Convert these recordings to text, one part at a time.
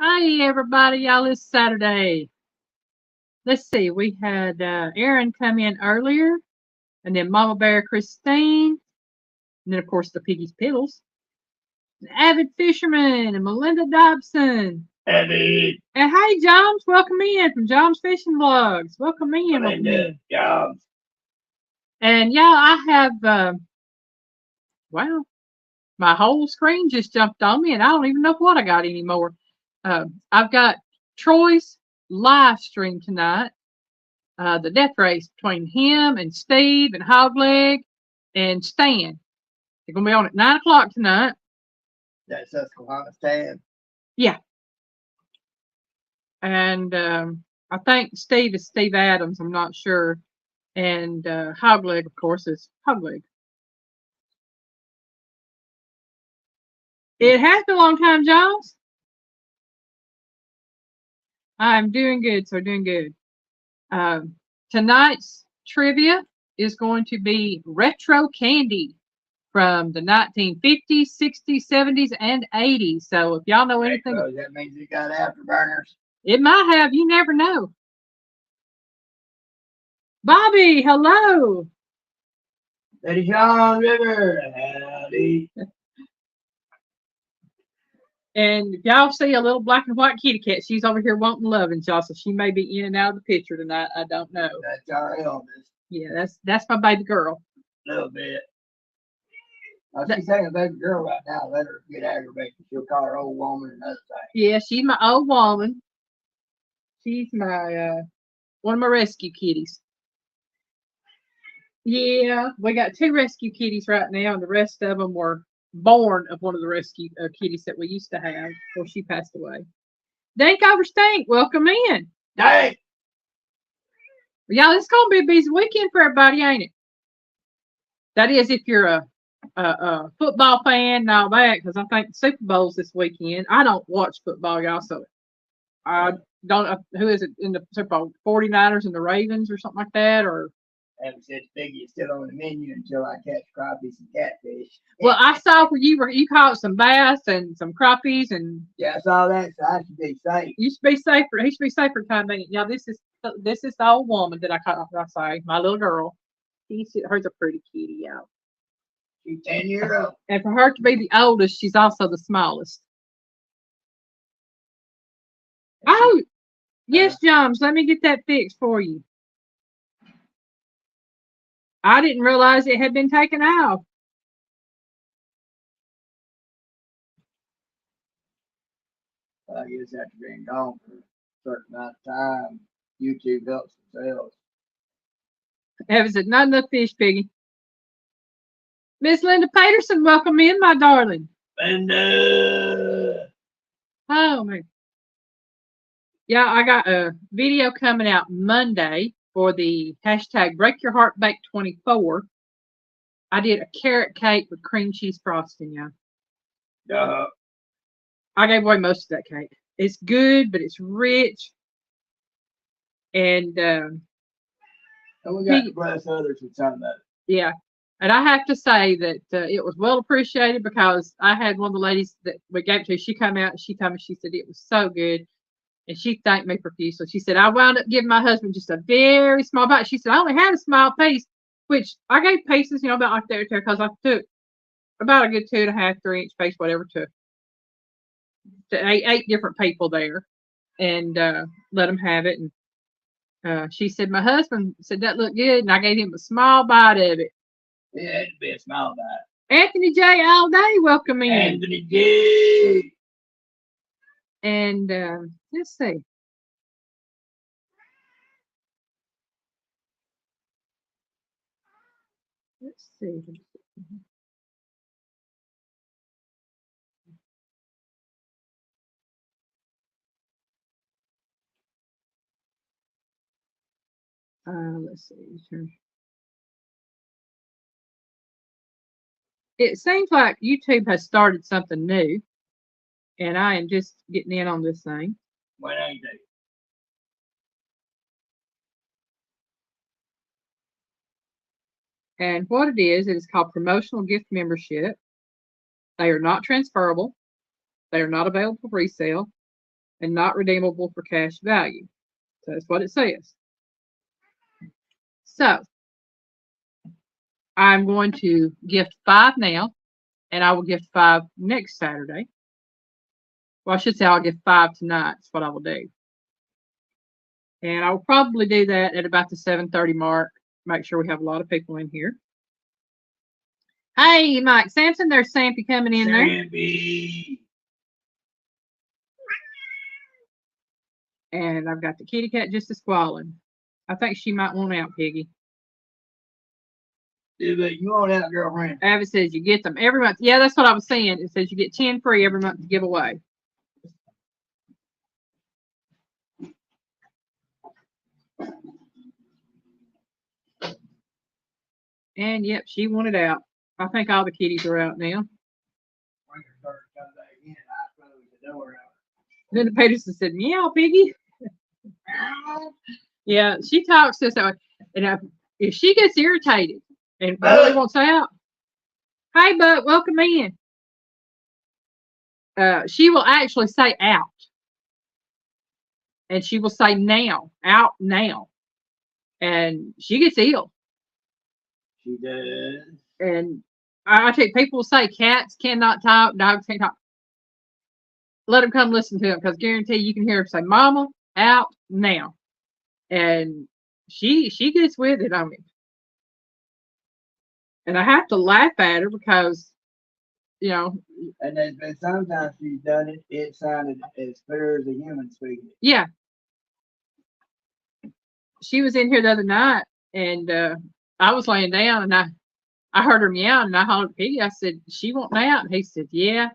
Hi, everybody. Y'all, it's Saturday. Let's see. We had Aaron come in earlier, and then Mama Bear Christine, and then, of course, the Piggy's Piddles, the Avid Fisherman, and Melinda Dobson. Abby. And hey, Joms, welcome in from Joms Fishing Vlogs. Welcome in. Melinda, Joms. And yeah, I have, wow, my whole screen just jumped on me, and I don't even know what I got anymore. I've got Troy's live stream tonight. The death race between him and Steve and Hogleg and Stan. They're going to be on at 9 o'clock tonight. That's Susquehanna Stan. Yeah. And I think Steve is Steve Adams. I'm not sure. And Hogleg, of course, is Hogleg. It has been a long time, Jones. I'm doing good, so doing good. Tonight's trivia is going to be retro candy from the 1950s, 60s, 70s, and 80s. So if y'all know anything, that means you got afterburners. It might have. You never know. Bobby, hello. Lady Sean River, howdy. And if y'all see a little black and white kitty cat, she's over here wanting loving, y'all. So she may be in and out of the picture tonight. I don't know. That's our eldest. Yeah, that's my baby girl. A little bit. She's saying a baby girl right now. Let her get aggravated. She'll call her old woman another thing. Yeah, she's my old woman. She's my one of my rescue kitties. Yeah, we got 2 rescue kitties right now, and the rest of them were born of one of the rescue kitties that we used to have before she passed away. Dank over Stank, welcome in. Dank! Y'all, it's going to be a busy weekend for everybody, ain't it? That is, if you're a football fan and all that, because I think the Super Bowl's this weekend. I don't watch football, y'all, so I don't know who is it in the Super Bowl, 49ers and the Ravens or something like that, or I haven't said Biggie is still on the menu until I catch crappies and catfish. Well, I saw where you caught some bass and some crappies, and yeah, I saw that, so I should be safe. You should be safer. He should be safer time being. Yeah, this is the old woman that I caught. I say my little girl. Her's a pretty kitty, y'all. She's 10 years old. And for her to be the oldest, she's also the smallest. Oh, yes, Joms. Let me get that fixed for you. I didn't realize it had been taken off. I guess after being gone for a certain amount of time, YouTube helps themselves. Has it not enough fish, Piggy? Miss Linda Peterson, welcome in, my darling. Linda! Oh, man. Yeah, I got a video coming out Monday for the hashtag Break Your Heart Bake 24. I did a carrot cake with cream cheese frosting, yeah. I gave away most of that cake. It's good, but it's rich. And we got to bless others with some of it. Yeah. And I have to say that it was well appreciated, because I had one of the ladies that we gave to, she came out and she told me, she said it was so good. And she thanked me profusely. She said, I wound up giving my husband just a very small bite. She said, I only had a small piece, which I gave pieces, about like that, because I took about a good 2.5, 3-inch piece, whatever, to 8 different people there, and let them have it. And she said, my husband said that looked good, and I gave him a small bite of it. It had to be a small bite. Anthony J. all day, welcome in. Anthony J. And let's see. Let's see. Let's see. It seems like YouTube has started something new, and I am just getting in on this thing. When ain't they? And what it is called promotional gift membership. They are not transferable. They are not available for resale and not redeemable for cash value. So that's what it says. So I'm going to gift 5 now, and I will gift 5 next Saturday. Well, I should say I'll gift 5 tonight. That's what I will do. And I will probably do that at about the 7:30 mark. Make sure we have a lot of people in here. Hey, Mike Sampson, there's Sampy coming in there. Sampy. And I've got the kitty cat just a squalling. I think she might want out, Piggy. Yeah, but you want out, girlfriend? Avi says you get them every month. Yeah, that's what I was saying. It says you get 10 free every month to give away. And yep, she wanted out. I think all the kitties are out now. Then the Peterson said, meow, Piggy. Yeah, she talks to us that way. And if she gets irritated and really wants out, hey, Buck, welcome in. She will actually say out. And she will say now, out now. And she gets ill. She does. And I tell you, people say cats cannot talk, dogs can't talk. Let them come listen to them, because guarantee you can hear her say, Mama, out now. And she gets with it on me. And I have to laugh at her because, you know. And there's been sometimes she's done it, it sounded as clear as a human speaking. Yeah. She was in here the other night, and I was laying down, and I heard her meow, and I hollered at Piggy. I said, she want out? And he said, yeah.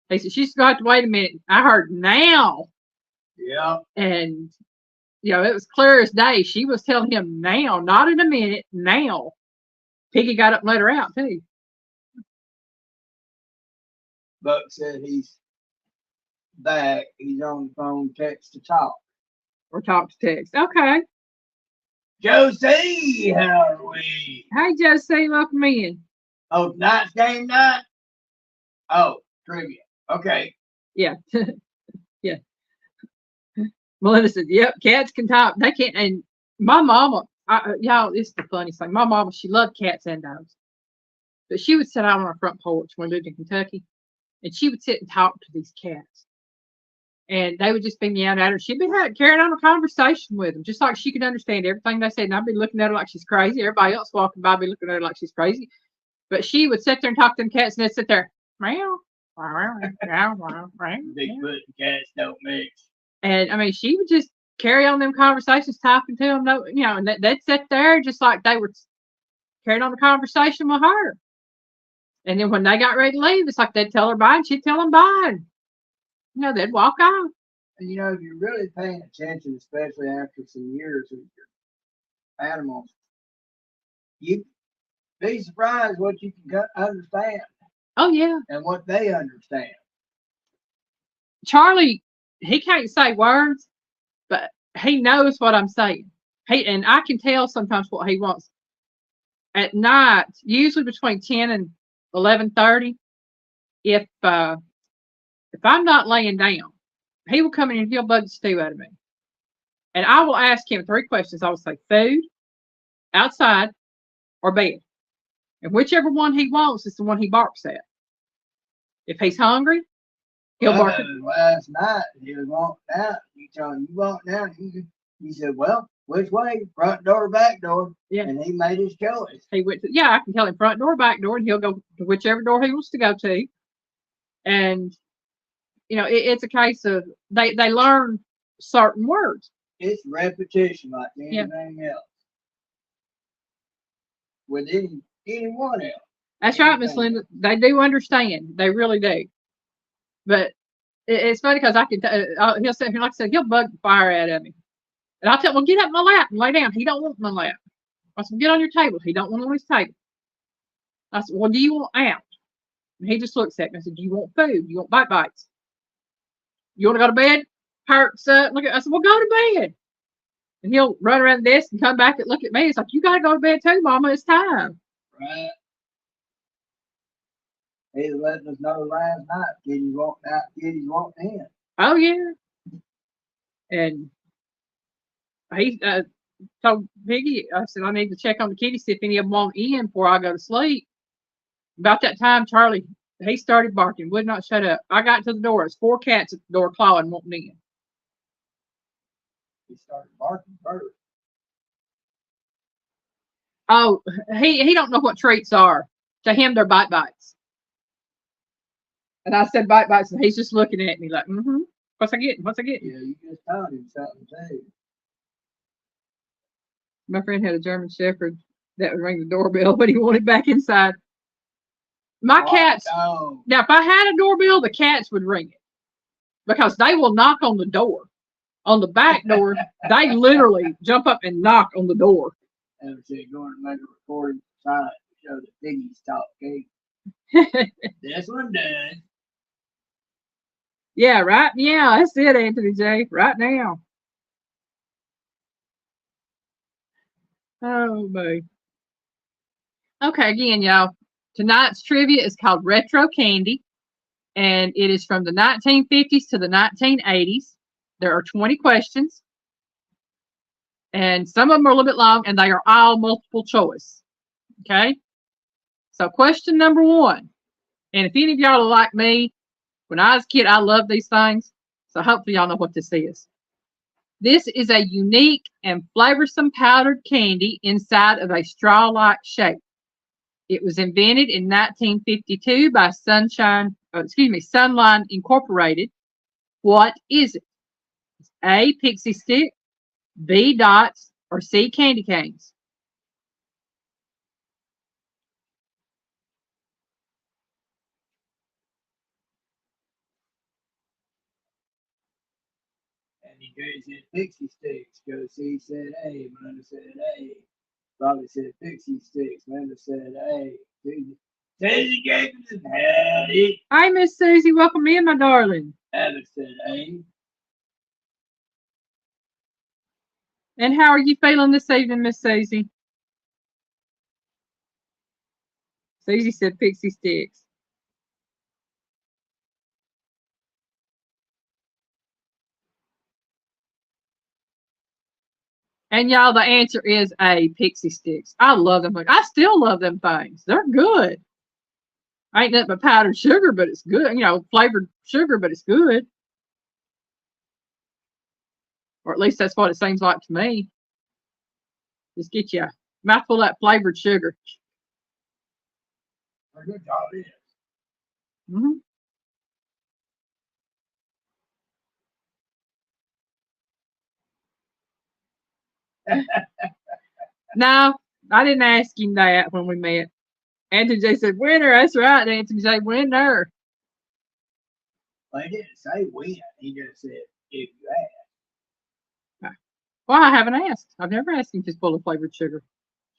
He said, she's got to wait a minute. I heard now. Yeah. And, you know, it was clear as day. She was telling him now, not in a minute, now. Piggy got up and let her out, too. Buck said he's back. He's on the phone, text to talk. Or talk to text. Okay. Josie, how are we? Hey, Josie, welcome in. Oh, tonight's game night? Oh, trivia. Okay. Yeah. Yeah. Melinda said, yep, cats can talk. They can't. And my mama, y'all, this is the funniest thing. My mama, she loved cats and dogs. But she would sit out on our front porch when we lived in Kentucky, and she would sit and talk to these cats. And they would just be meowing at her. She'd be carrying on a conversation with them, just like she could understand everything they said. And I'd be looking at her like she's crazy. Everybody else walking by be looking at her like she's crazy. But she would sit there and talk to them cats, and they'd sit there, meow, meow, meow, meow, meow. Bigfoot and cats don't mix. And I mean, she would just carry on them conversations, talking to them, you know, and they'd sit there just like they were carrying on the conversation with her. And then when they got ready to leave, it's like they'd tell her bye, and she'd tell them bye. You know, they'd walk off. And you know, if you're really paying attention, especially after some years with your animals, you'd be surprised what you can understand. Oh, yeah. And what they understand. Charlie, he can't say words, but he knows what I'm saying. And I can tell sometimes what he wants. At night, usually between 10 and 11:30, if I'm not laying down, he will come in and he'll bug the stew out of me. And I will ask him 3 questions. I will say food, outside, or bed. And whichever one he wants is the one he barks at. If he's hungry, he'll bark. Last night, he was walking out. He told him, you walking out. He said, well, which way? Front door or back door? Yeah. And he made his choice. He went to, I can tell him front door, back door, and he'll go to whichever door he wants to go to. And, you know, it's a case of they learn certain words. It's repetition like anything else. With anyone else. That's right, Miss Linda. They do understand. They really do. But it's funny because I can. He'll sit here, like I said, he'll bug the fire out of me. And I tell him, well, get up my lap and lay down. He don't want my lap. I said, well, get on your table. He don't want on his table. I said, well, do you want out? And he just looks at me. I said, do you want food? You want bite bites? You want to go to bed? Perks up. Look at. I said, well, go to bed. And he'll run around the desk and come back and look at me. It's like, you got to go to bed too, Mama. It's time. Right. He's letting us know last night. Kitty's walking out. Kitty's walking in. Oh, yeah. And he told Piggy, I said, I need to check on the kitty, see if any of them want in before I go to sleep. About that time, Charlie, he started barking, would not shut up. I got to the door. There's 4 cats at the door clawing, wanting in. He started barking first. Oh, he don't know what treats are. To him, they're bite bites. And I said bite bites, and he's just looking at me like, mm-hmm. What's I getting? What's I getting? Yeah, you just told him something too. My friend had a German Shepherd that would ring the doorbell, but he wanted back inside. My cats. No. Now, if I had a doorbell, the cats would ring it because they will knock on the door. On the back door, they literally jump up and knock on the door. And said, going to make a recording silent to show that Piggy's talk gate. This one does. Yeah, right. Yeah, that's it, Anthony J. Right now. Oh, boy. Okay, again, y'all. Tonight's trivia is called Retro Candy, and it is from the 1950s to the 1980s. There are 20 questions, and some of them are a little bit long, and they are all multiple choice. Okay? So, question number 1. And if any of y'all are like me, when I was a kid, I loved these things. So, hopefully, y'all know what this is. This is a unique and flavorsome powdered candy inside of a straw-like shape. It was invented in 1952 by Sunline Incorporated. What is it? A, pixie stick, B, dots, or C, candy canes? And he said pixie sticks. Go see said A. Melinda said A. Bobby said pixie sticks. Linda said A. Susie gave him the howdy. Hi, Miss Susie. Welcome in, my darling. Alex said A. And how are you feeling this evening, Miss Susie? Susie said pixie sticks. And y'all, the answer is A, pixie sticks. I love them. I still love them things. They're good. Ain't nothing but powdered sugar, but it's good. You know, flavored sugar, but it's good. Or at least that's what it seems like to me. Just get you a mouthful of that flavored sugar. Good job is. Mm-hmm. No, I didn't ask him that when we met. Anthony J said, winner. That's right, Anthony J, winner. Well, he didn't say win. He just said if you ask. Well, I haven't asked. I've never asked him if it's full of flavored sugar.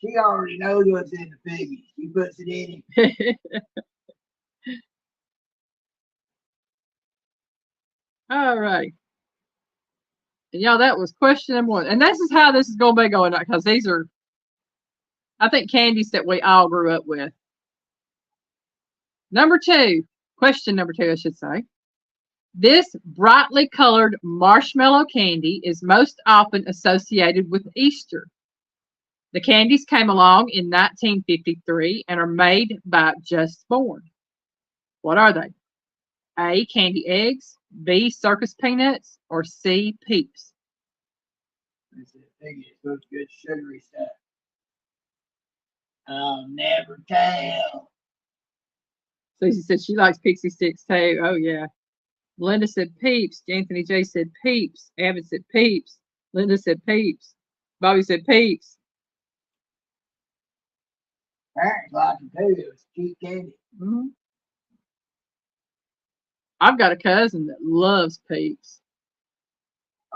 She already knows what's in the piggy. She puts it in him. All right. And y'all, that was question number 1. And this is how this is going to be going on because these are, I think, candies that we all grew up with. Number 2, question number 2, I should say. This brightly colored marshmallow candy is most often associated with Easter. The candies came along in 1953 and are made by Just Born. What are they? A, candy eggs, B, circus peanuts, or C, peeps? It's good sugary stuff. I'll never tell. Susie said she likes pixie sticks too. Oh, yeah. Linda said peeps. Anthony J said peeps. Abbott said peeps. Linda said peeps. Bobby said peeps. Parents like it too. It was cheap candy. Mm-hmm. I've got a cousin that loves peeps.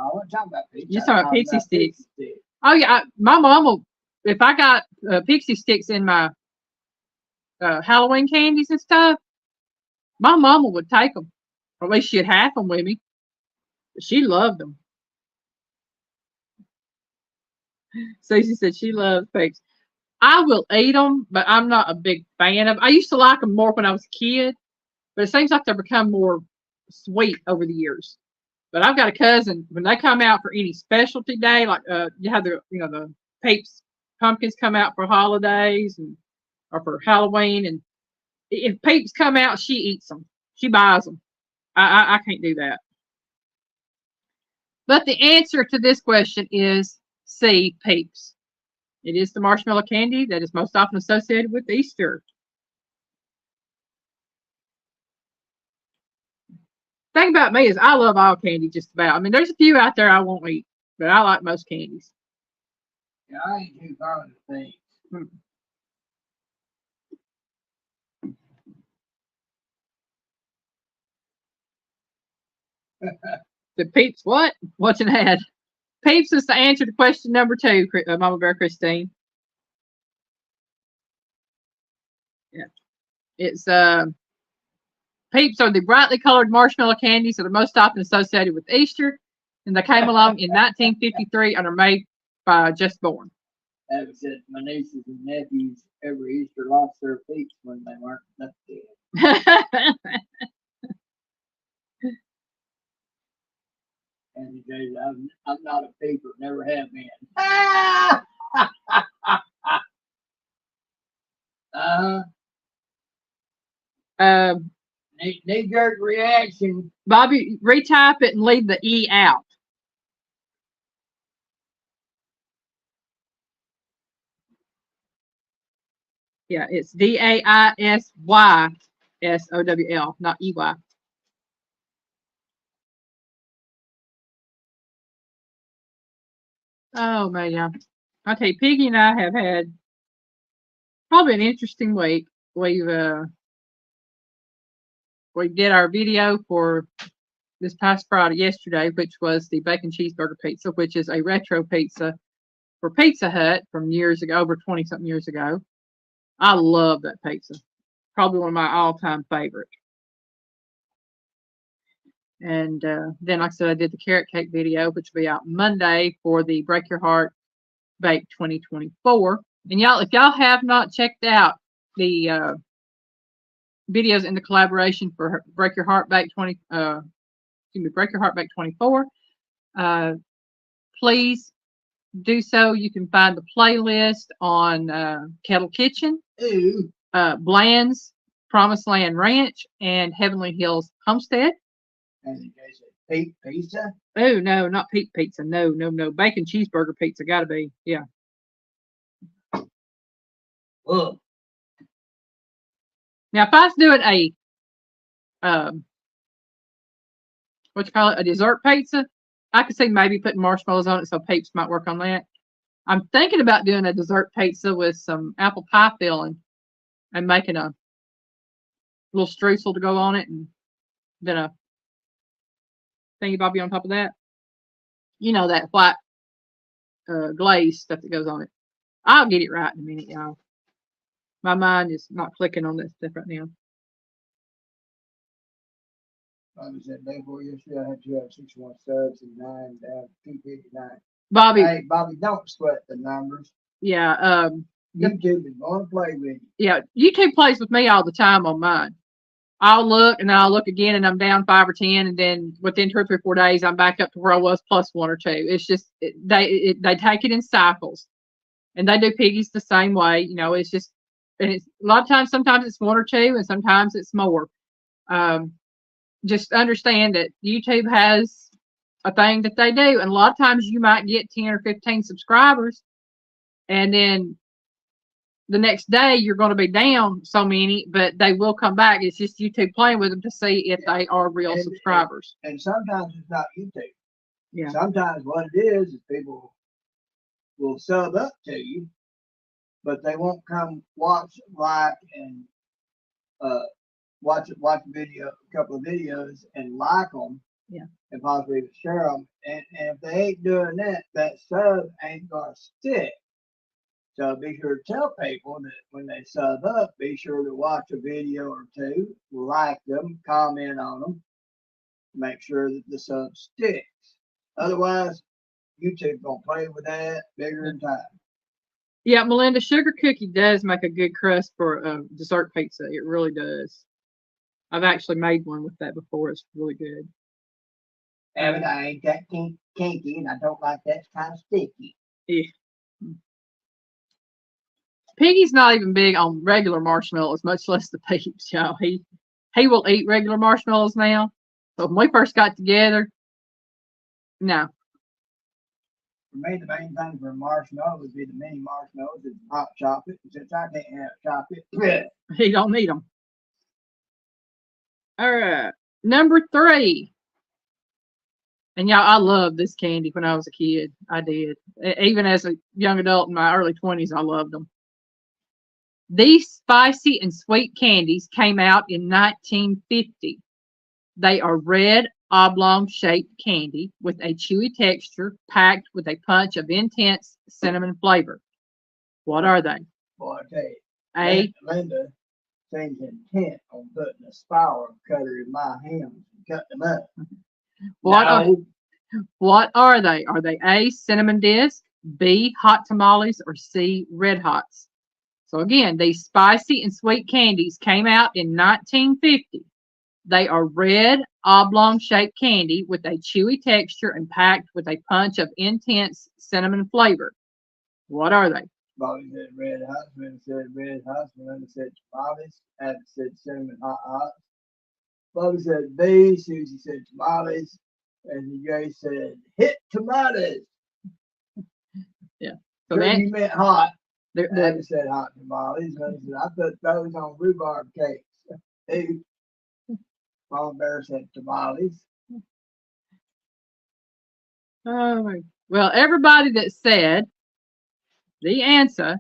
I wasn't talking about pizza. You're I was talking about talking pixie about sticks. pixie sticks. Oh yeah, my mom will. If I got pixie sticks in my Halloween candies and stuff, my mama would take them. Or at least she'd have them with me. She loved them. So she said she loves pigs. I will eat them, but I'm not a big fan of. I used to like them more when I was a kid, but it seems like they've become more sweet over the years. But I've got a cousin when they come out for any specialty day, like you have the Peeps pumpkins come out for holidays and or for Halloween, and if Peeps come out, she eats them. She buys them. I can't do that. But the answer to this question is C, Peeps. It is the marshmallow candy that is most often associated with Easter. Thing about me is I love all candy just about. I mean, there's a few out there I won't eat, but I like most candies. Yeah, I ain't too fond of things. Hmm. The Peeps what? What's an ad? Peeps is the answer to question number 2, Mama Bear Christine. Yeah. It's Peeps are the brightly colored marshmallow candies that are most often associated with Easter, and they came along in 1953 and are made by Just Born. Having said my nieces and nephews every Easter lost their peeps when they weren't enough dead. And he goes, I'm not a peeper, never have been. um, Knee jerk reaction. Bobby, retype it and leave the E out. Yeah, it's DAISYSOWL, not EY. Oh man, I tell you, Piggy and I have had probably an interesting week. We did our video for this past Friday, yesterday, which was the bacon cheeseburger pizza, which is a retro pizza for Pizza Hut from years ago, over 20 something years ago. I love that pizza. Probably one of my all time favorites. And then, like I said, I did the carrot cake video, which will be out Monday for the Break Your Heart Bake 2024. And y'all, if y'all have not checked out the videos in the collaboration for Break Your Heart Bake Break Your Heart Bake 24, please do so. You can find the playlist on Kettle Kitchen, Ooh. Bland's Promised Land Ranch, and Heavenly Hills Homestead. And he goes, Pete Pizza? Oh no, not Pete Pizza. No. Bacon cheeseburger pizza. Gotta be. Yeah. Ugh. Now, if I was doing a what you call it, a dessert pizza, I could see maybe putting marshmallows on it, so Peeps might work on that. I'm thinking about doing a dessert pizza with some apple pie filling and making a little streusel to go on it, and then a thingy bobby on top of that. You know, that white glaze stuff that goes on it. I'll get it right in a minute, y'all. My mind is not clicking on that stuff right now. Bobby said, day before yesterday, I had 261 subs and 9 down to 259. Bobby. Hey, Bobby, don't sweat the numbers. Yeah. YouTube is going to play with you. Yeah, YouTube plays with me all the time on mine. I'll look and I'll look again and I'm down 5 or 10, and then within 2 or 3 or 4 days I'm back up to where I was plus 1 or 2. It's just they take it in cycles, and they do piggies the same way. You know, it's just, and it's a lot of times. Sometimes it's 1 or 2, and sometimes it's more. Just understand that YouTube has a thing that they do, and a lot of times you might get 10 or 15 subscribers, and then the next day you're going to be down so many, but they will come back. It's just YouTube playing with them to see if they are real subscribers. And sometimes it's not YouTube. Yeah. Sometimes what it is people will sub up to you, but they won't come watch, like, and watch a video, a couple of videos, and like them. Yeah. And possibly even share them. And if they ain't doing that, that sub ain't gonna stick. So be sure to tell people that when they sub up, be sure to watch a video or two, like them, comment on them, make sure that the sub sticks. Otherwise, YouTube gonna play with that bigger in time. Yeah, Melinda, sugar cookie does make a good crust for dessert pizza. It really does. I've actually made one with that before. It's really good. And I ain't that kinky, and I don't like that kind of sticky. Yeah. Piggy's not even big on regular marshmallows, much less the peeps. You know, he will eat regular marshmallows now. But when we first got together, no. For me, the main thing for marshmallows would be the mini marshmallows and hot chocolate. Since I can't have chocolate, He don't need them. All right, number 3. And y'all, I loved this candy when I was a kid. I did. Even as a young adult in my early 20s, I loved them. These spicy and sweet candies came out in 1950. They are red, oblong-shaped candy with a chewy texture packed with a punch of intense cinnamon flavor. What are they? boy, I tell you, A. Linda seems intent on putting a spiral cutter in my hands and cutting them up. What are they? Are they A, cinnamon disc, B, hot tamales, or C, red hots? So again, these spicy and sweet candies came out in 1950. They are red, oblong-shaped candy with a chewy texture and packed with a punch of intense cinnamon flavor. What are they? Bobby said red hots, Linda said red hots, Linda said tamales, Adam said cinnamon hot hots. Bobby said B, Susie said tamales, and Jay said hit tamales. Yeah. So sure you meant hot. Adam said hot tamales. Linda said I put those on rhubarb cakes. Hey, Mama Bear said tamales. Oh, well, everybody that said the answer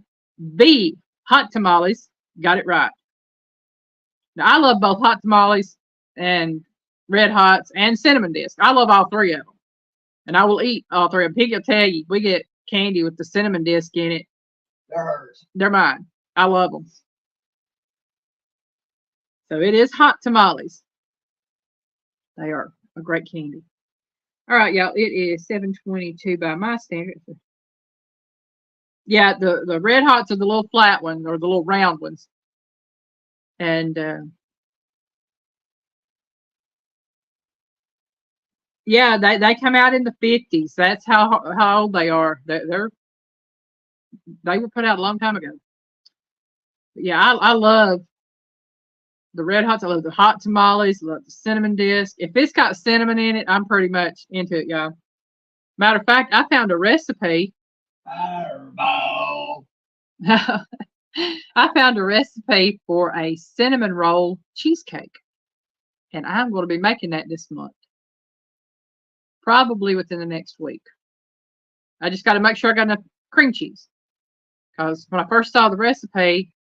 B, hot tamales, got it right. Now, I love both hot tamales and red hots and cinnamon disc. I love all 3 of them. And I will eat all 3 of them. Piggy will tell you, we get candy with the cinnamon disc in it. They're hers. They're mine. I love them. So it is hot tamales. They are a great candy. All right, y'all. It is 7:22 by my standards. Yeah, the red hots are the little flat ones or the little round ones. And yeah, they come out in the 50s. That's how old they are. They were put out a long time ago. But yeah, I love the red hots. I love the hot tamales. I love the cinnamon disc. If it's got cinnamon in it, I'm pretty much into it, y'all. Matter of fact, I found a recipe. Fireball. I found a recipe for a cinnamon roll cheesecake. And I'm going to be making that this month. Probably within the next week. I just got to make sure I got enough cream cheese. Because when I first saw the recipe,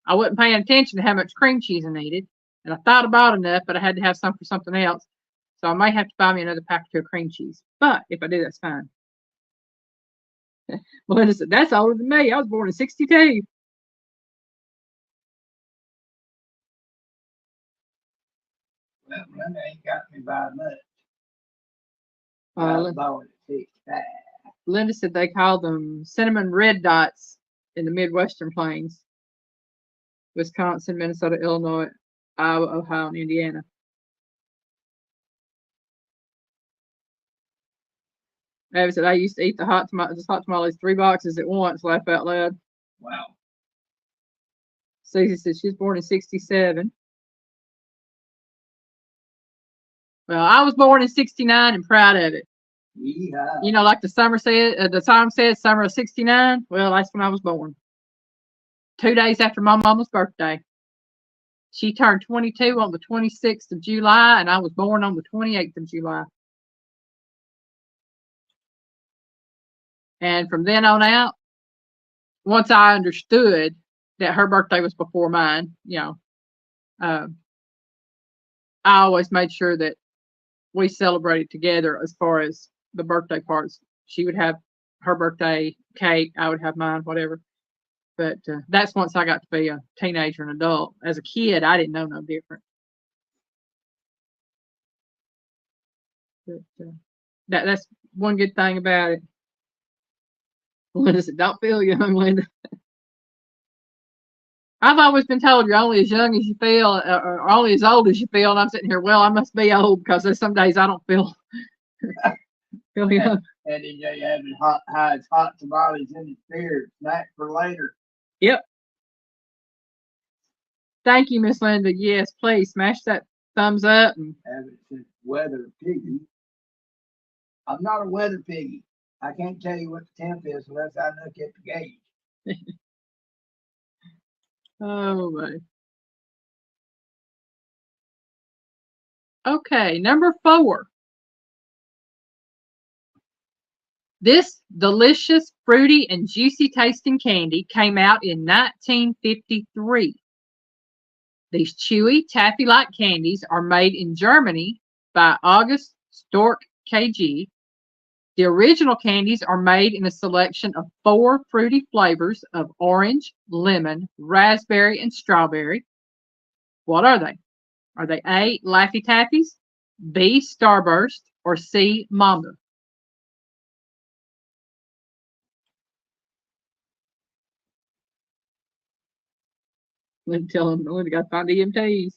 I wasn't paying attention to how much cream cheese I needed. And I thought I bought enough, but I had to have some for something else. So I may have to buy me another pack or 2 of cream cheese. But if I do, that's fine. Melinda said, that's older than me. I was born in 62. Well, Melinda ain't got me by much. Linda said they call them cinnamon red dots in the Midwestern plains. Wisconsin, Minnesota, Illinois, Iowa, Ohio, and Indiana. Abby said, I used to eat the hot tamales 3 boxes at once, laugh out loud. Wow. Susie said she's born in 67. Well, I was born in 69 and proud of it. Yeah. You know, like the song says, summer of 69. Well, that's when I was born. 2 days after my mama's birthday. She turned 22 on the 26th of July, and I was born on the 28th of July. And from then on out, once I understood that her birthday was before mine, I always made sure that we celebrated together as far as the birthday parts. She would have her birthday cake, I would have mine, whatever. But that's once I got to be a teenager and adult. As a kid, I didn't know no different. But that's one good thing about it. Linda said, "Don't feel young, Linda." I've always been told you're only as young as you feel, or only as old as you feel. And I'm sitting here, well, I must be old because there's some days I don't feel young. And then they having hot tamales in the spirit, snack for later. Yep. Thank you, Miss Linda. Yes, please smash that thumbs up. And Having since weather piggy. I'm not a weather piggy. I can't tell you what the temp is unless I look at the gauge. oh my. Okay, number 4. This delicious, fruity, and juicy tasting candy came out in 1953. These chewy, taffy-like candies are made in Germany by August Stork KG. The original candies are made in a selection of 4 fruity flavors of orange, lemon, raspberry, and strawberry. What are they? Are they A, Laffy Taffies, B, Starburst, or C, Mamba? Let me tell them, we got to find EMTs.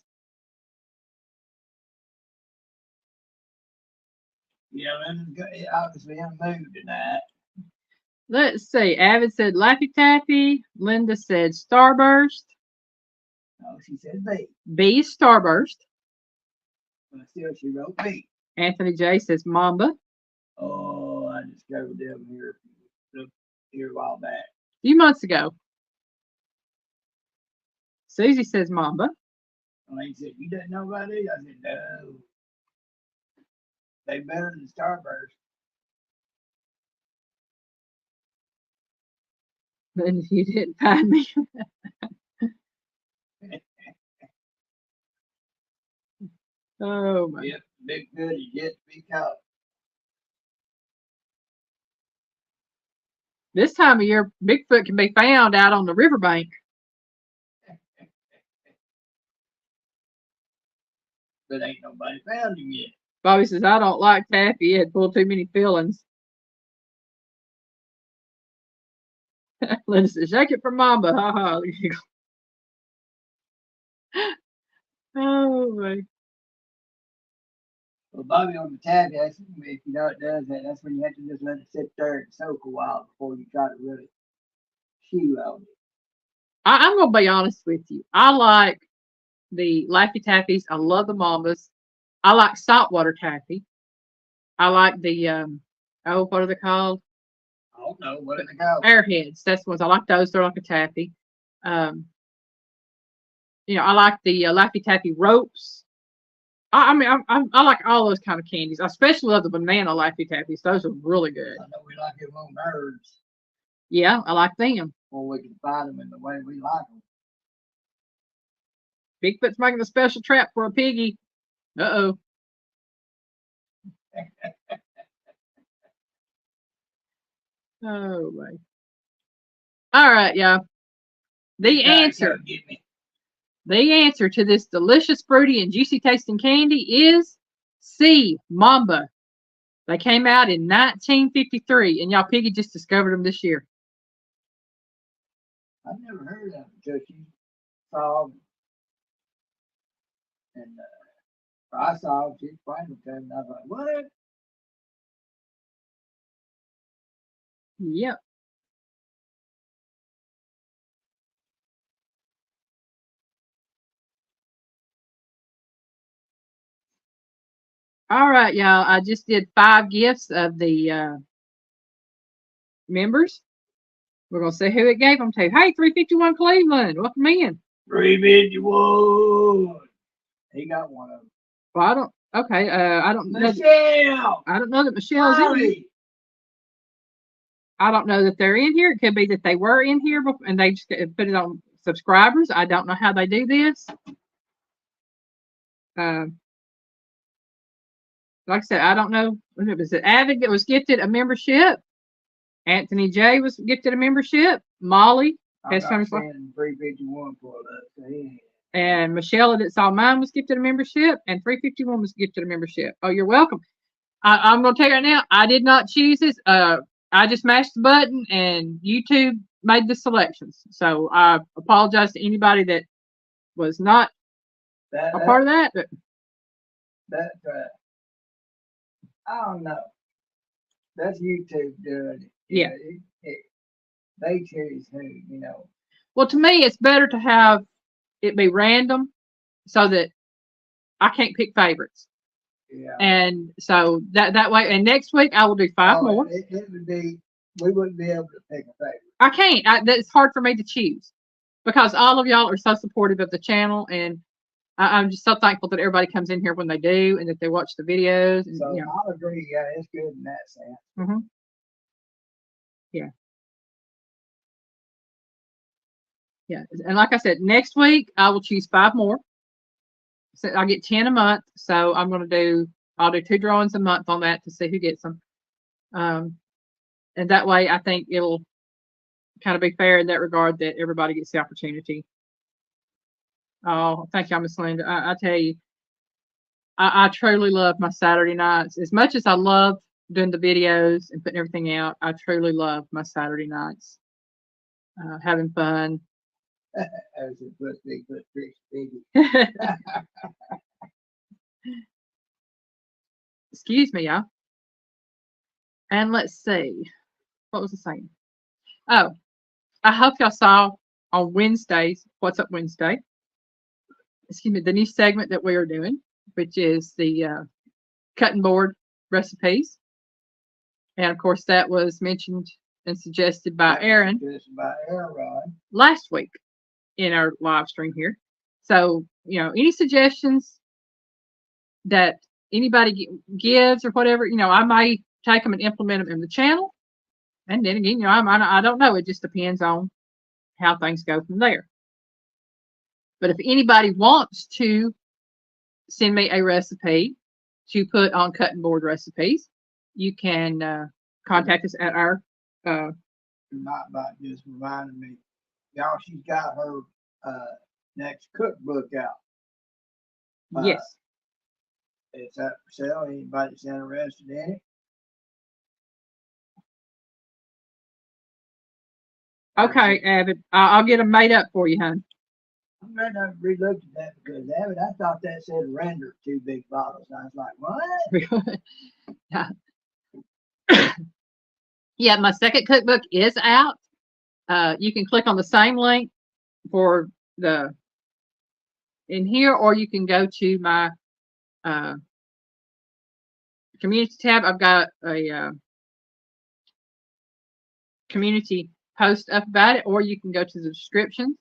Yeah, Linda's obviously in a mood tonight. Let's see. Avid said Laffy Taffy. Linda said Starburst. No, she said B. B is Starburst. But still, she wrote B. Anthony J says Mamba. Oh, I discovered them here a while back. A few months ago. Susie says Mamba. And he said, "You didn't know about these?" I said, "No. They better than Starburst." And you didn't find me. Oh my. Yep, big good is yet to be caught. This time of year, Bigfoot can be found out on the riverbank. But ain't nobody found him yet. Bobby says, I don't like taffy. It had pulled too many fillings. Linda says, shake it for Mamba. Ha ha. Oh my. Well, Bobby on the tab, if you know it does that, that's when you have to just let it sit there and soak a while before you try to really chew on it. I'm going to be honest with you. I like the Laffy Taffies. I love the Mambas. I like saltwater taffy. I like the, what are they called? I don't know. What are they called? Airheads. That's the ones. I like those. They're like a taffy. I like the Laffy Taffy ropes. I like all those kind of candies. I especially love the banana Laffy Taffies. Those are really good. I know we like them on nerds. Yeah, I like them. Or we can find them in the way we like them. Bigfoot's making a special trap for a piggy. Uh-oh. Oh, my. All right, y'all. The answer to this delicious, fruity, and juicy tasting candy is C, Mamba. They came out in 1953, and y'all, Piggy just discovered them this year. I've never heard of them until she saw them. And I saw them, she explained them to me, and I was like, what? Yep. All right, y'all. I just did 5 gifts of the members. We're going to see who it gave them to. Hey, 351 Cleveland. Welcome in. 351. He got one of them. Well, I don't. Okay. I don't know. Michelle. I don't know that Michelle's in here. I don't know that they're in here. It could be that they were in here before, and they just put it on subscribers. I don't know how they do this. like I said, I don't know. It was Avid that was gifted a membership. Anthony J was gifted a membership. Molly I'm has not turned saying 351 pulled up. So he ain't. and Michelle that saw mine was gifted a membership, and 351 was gifted a membership. Oh, you're welcome. I'm going to tell you right now, I did not choose this. I just mashed the button, and YouTube made the selections. So I apologize to anybody that was not a part of that. But That I don't know. That's YouTube doing it. Yeah. They choose who, you know. Well, to me, it's better to have it be random so that I can't pick favorites. Yeah. And so that way, and next week I will do 5 more. It would be, we wouldn't be able to pick a favorite. I can't. It's hard for me to choose because all of y'all are so supportive of the channel, and I'm just so thankful that everybody comes in here when they do and that they watch the videos. And, So you know. I'll agree. Yeah, it's good in that sense. Mm-hmm. Yeah. Yeah. And like I said, next week I will choose 5 more. So I get 10 a month. So I'll do 2 drawings a month on that to see who gets them. And that way I think it'll kind of be fair in that regard that everybody gets the opportunity. Oh, thank you, Miss Linda. I tell you, I truly love my Saturday nights. As much as I love doing the videos and putting everything out, I truly love my Saturday nights. Having fun. As a big baby. Excuse me, y'all. And let's see. What was I saying? Oh, I hope y'all saw on Wednesdays, What's Up Wednesday? Excuse me, the new segment that we are doing, which is the cutting board recipes. And of course, that was mentioned and suggested by Aaron last week in our live stream here. So, you know, any suggestions that anybody gives or whatever, you know, I might take them and implement them in the channel. And then again, you know, I don't know. It just depends on how things go from there. But if anybody wants to send me a recipe to put on cutting board recipes, you can contact us at our. Not about just reminding me, y'all. She's got her next cookbook out. Yes. It's up for sale. Anybody's interested in it? Okay, Avid. I'll get them made up for you, hon. I'm glad I re-looked at that because Avid, I thought that said render 2 big bottles. And I was like, what? Yeah. Yeah, my second cookbook is out. You can click on the same link for the in here, or you can go to my community tab. I've got a community post up about it, or you can go to the description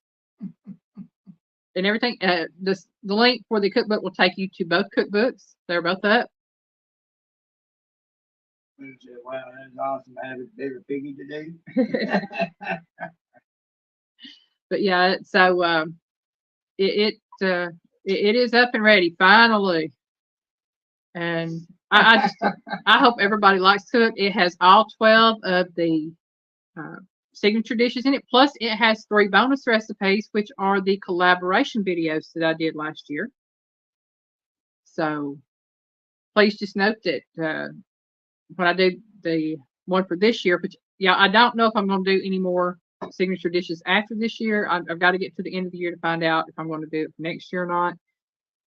and everything. The link for the cookbook will take you to both cookbooks. They're both up. Wow, that's awesome. I have a bigger piggy to do. But yeah, so it is up and ready finally, and I hope everybody likes to cook. It has all 12 of the signature dishes in it, plus it has 3 bonus recipes, which are the collaboration videos that I did last year. So please just note that when I do the one for this year, which I don't know if I'm going to do any more signature dishes after this year. I've got to get to the end of the year to find out if I'm going to do it for next year or not.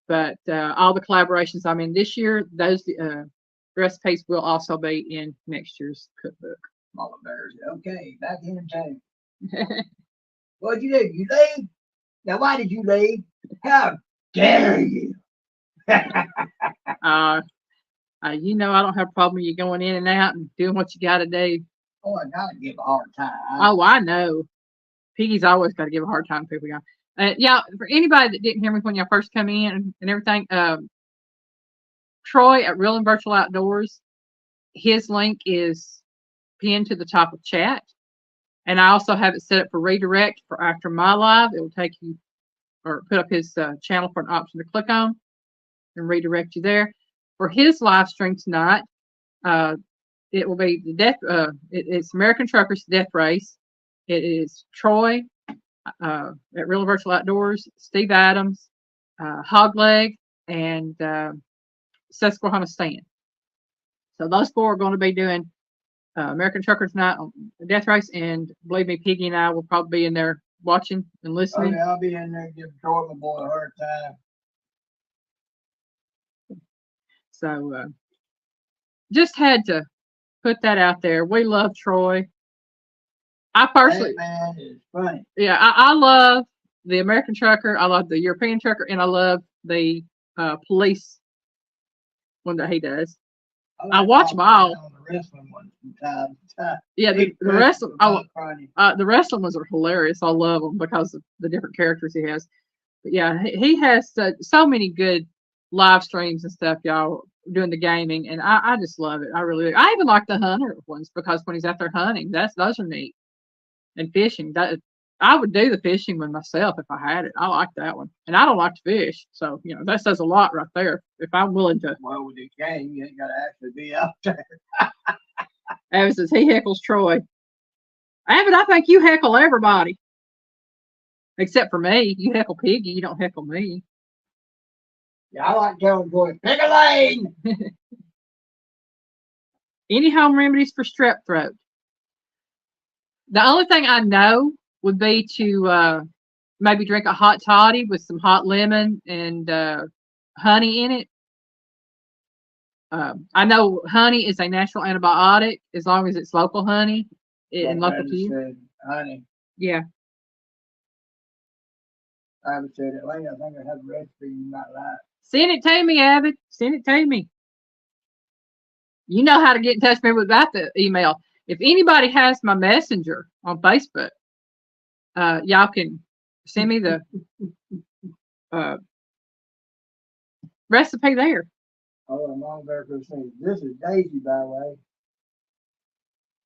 But all the collaborations I'm in this year, those recipes will also be in next year's cookbook. Mama Bears. Okay, back in town. What'd you do? You leave? Now, why did you leave? How dare you? You know, I don't have a problem with you going in and out and doing what you got to do. Oh, I gotta give a hard time. Oh, I know. Piggy's always got to give a hard time to people. Yeah, for anybody that didn't hear me when y'all first come in and everything, Troy at Real and Virtual Outdoors, his link is pinned to the top of chat. And I also have it set up for redirect for after my live. It will take you or put up his channel for an option to click on and redirect you there. for his live stream tonight. It will be the death. It's American Truckers Death Race. It is Troy at Real Virtual Outdoors, Steve Adams, Hogleg, and Susquehanna Stan. So those four are going to be doing American Truckers Night on Death Race, and believe me, Piggy and I will probably be in there watching and listening. Okay, I'll be in there and give Troy my boy a hard time. So just had to put that out there. We love Troy. I personally, That man is funny. yeah, I love the American Trucker. I love the European Trucker, and I love the police one that he does. I watch them all. On the wrestling ones from time to time. Yeah, the wrestling. The wrestling ones are hilarious. I love them because of the different characters he has. But yeah, he has so many good live streams and stuff, y'all, doing the gaming, and I just love it. I really. I even like the hunter ones because when he's out there hunting, those are neat. And fishing, I would do the fishing one myself if I had it. I like that one, and I don't like to fish, so that says a lot right there. If I'm willing to. Well, with the game, you ain't got to actually be out there. Abbott says he heckles Troy. Abbott, I think you heckle everybody, except for me. You heckle Piggy, you don't heckle me. Yeah, I like telling boys, pick a lane. Any home remedies for strep throat? The only thing I know would be to maybe drink a hot toddy with some hot lemon and honey in it. I know honey is a natural antibiotic as long as it's local honey and local to you. Honey. Yeah. I haven't said it later. I think I have a recipe you might like. Send it to me, Abbott. Send it to me. You know how to get in touch with me without the email. If anybody has my messenger on Facebook, y'all can send me the recipe there. Oh, I'm on there for saying this is Daisy, by the way.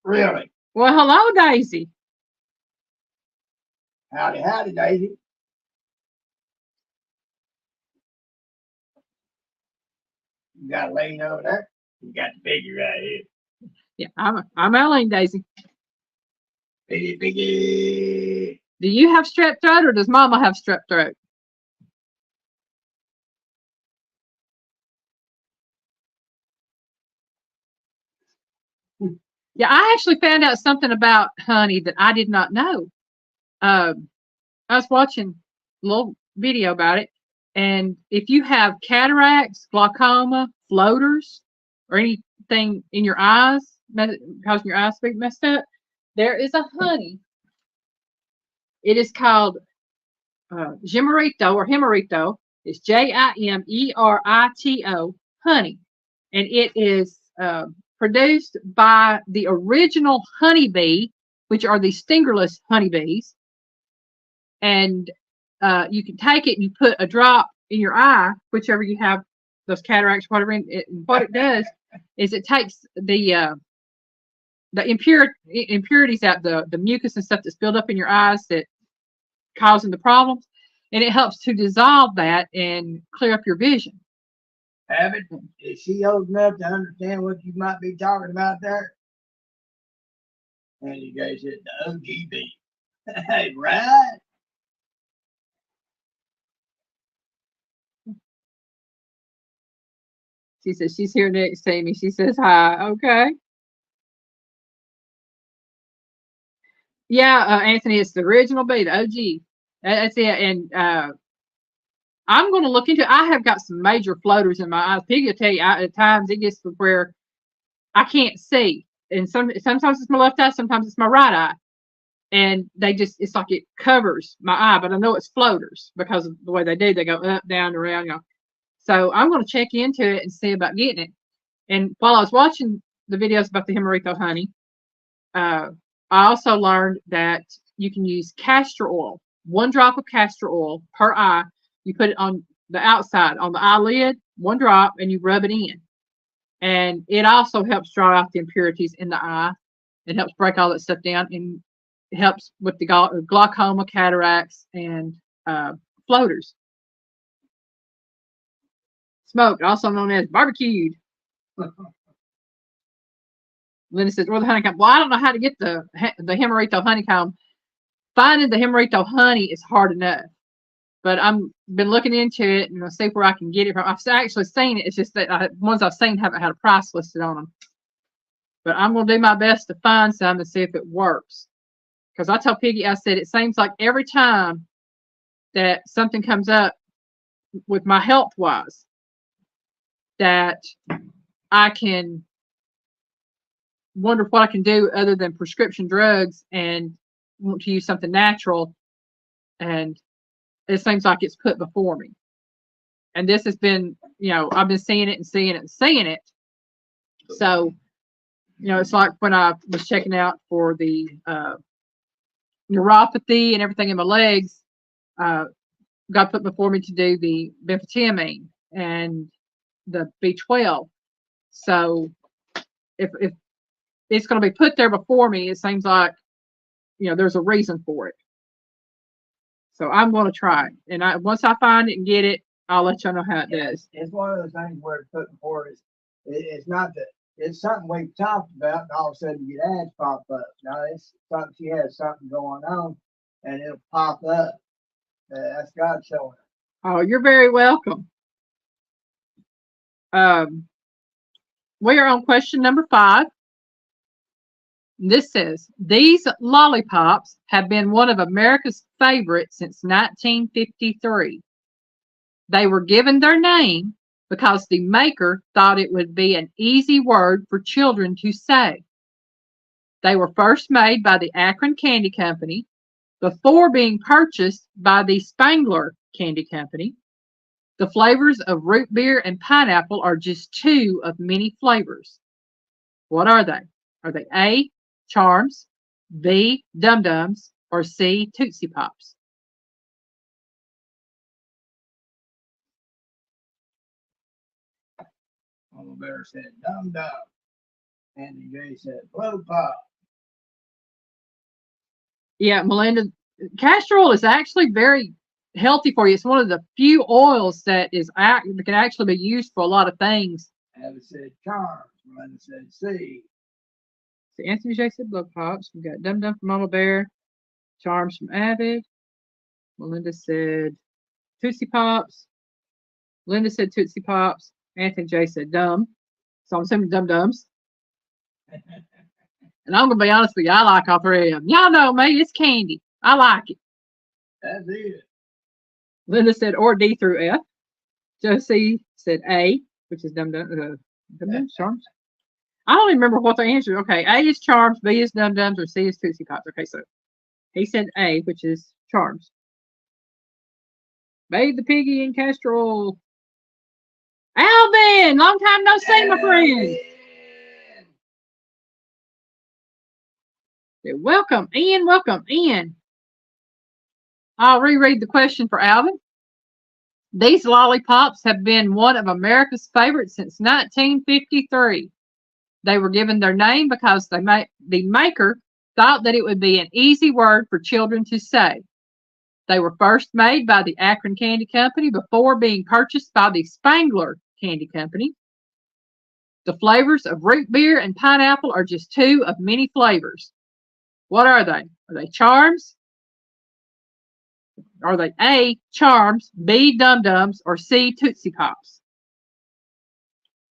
Really? Well, hello, Daisy. Howdy, Daisy. You got a lane over there? You got the figure right here. Yeah, I'm Elaine, Daisy. Piggy. Do you have strep throat or does Mama have strep throat? Yeah, I actually found out something about honey that I did not know. I was watching a little video about it, and if you have cataracts, glaucoma, floaters, or anything in your eyes causing your eyes to be messed up, there is a honey. It is called Jimerito or Himerito. It's Jimerito honey, and it is produced by the original honeybee, which are the stingerless honeybees. And you can take it and you put a drop in your eye, whichever you have those cataracts, whatever. What it does is it takes the impurities out, the mucus and stuff that's built up in your eyes that causing the problems, and it helps to dissolve that and clear up your vision. Abbott, is she old enough to understand what you might be talking about there? And you guys said the OGB. Hey, right? She says she's here next to me. She says hi. Okay. Yeah, Anthony, it's the original bee, the OG. That's it. And I'm going to look into it. I have got some major floaters in my eyes. Piggy will tell you, at times it gets to where I can't see. And sometimes it's my left eye, sometimes it's my right eye. And it's like it covers my eye, but I know it's floaters because of the way they do. They go up, down, around, So I'm going to check into it and see about getting it. And while I was watching the videos about the Himerito honey, I also learned that you can use castor oil, 1 drop of castor oil per eye. You put it on the outside, on the eyelid, 1 drop, and you rub it in. And it also helps draw out the impurities in the eye. It helps break all that stuff down, and it helps with the glaucoma, cataracts, and floaters. Smoked, also known as barbecued. Linda says, or the honeycomb. Well, I don't know how to get the Hemorrito honeycomb. Finding the Hemorrito honey is hard enough. But I'm been looking into it and I'll see where I can get it from. I've actually seen it. It's just that ones I've seen haven't had a price listed on them. But I'm going to do my best to find some and see if it works. Because I told Piggy, I said, it seems like every time that something comes up with my health-wise, that I can wonder what I can do other than prescription drugs and want to use something natural. And it seems like it's put before me. And this has been, I've been seeing it and seeing it and seeing it. So, it's like when I was checking out for the neuropathy and everything in my legs, got put before me to do the benfotiamine and the B12. So if it's going to be put there before me, it seems like, there's a reason for it. So I'm going to try it. And once I find it and get it, I'll let y'all know how it does. It's one of those things where it's put before us. It's not that it's something we've talked about, and all of a sudden you get ads pop up. Now it's something she has something going on, and it'll pop up. That's God showing it. Oh, you're very welcome. We are on question number 5. This says, these lollipops have been one of America's favorites since 1953. They were given their name because the maker thought it would be an easy word for children to say. They were first made by the Akron Candy Company before being purchased by the Spangler Candy Company. The flavors of root beer and pineapple are just 2 of many flavors. What are they? Are they A, Charms, B, Dum Dums, or C, Tootsie Pops? Mama Bear said Dum Dum. Andy J said Blow Pop. Yeah, Melinda, castor oil is actually very healthy for you. It's one of the few oils that can actually be used for a lot of things. Abby said Charms. Melinda said C. So Anthony J said Blow Pops. We've got Dum Dum from Mama Bear, Charms from Avid. Melinda said Tootsie Pops. Linda said Tootsie Pops. Anthony J said Dum. So I'm assuming Dum Dums. And I'm going to be honest with you, I like all 3 of them. Y'all know me, it's candy. I like it. That's it. Linda said or D through F. Josie said A, which is Dum Dum. Charms. I don't even remember what the answer is. Okay, A is Charms, B is Dum Dums, or C is Tootsie Pops. Okay, so he said A, which is Charms. Bathe the piggy in castor oil. Alvin, long time no see, my friend. Welcome in, welcome in. I'll reread the question for Alvin. These lollipops have been one of America's favorites since 1953. They were given their name because the maker thought that it would be an easy word for children to say. They were first made by the Akron Candy Company before being purchased by the Spangler Candy Company. The flavors of root beer and pineapple are just 2 of many flavors. What are they? Are they Charms? Are they A, Charms, B, Dum Dums, or C, Tootsie Pops?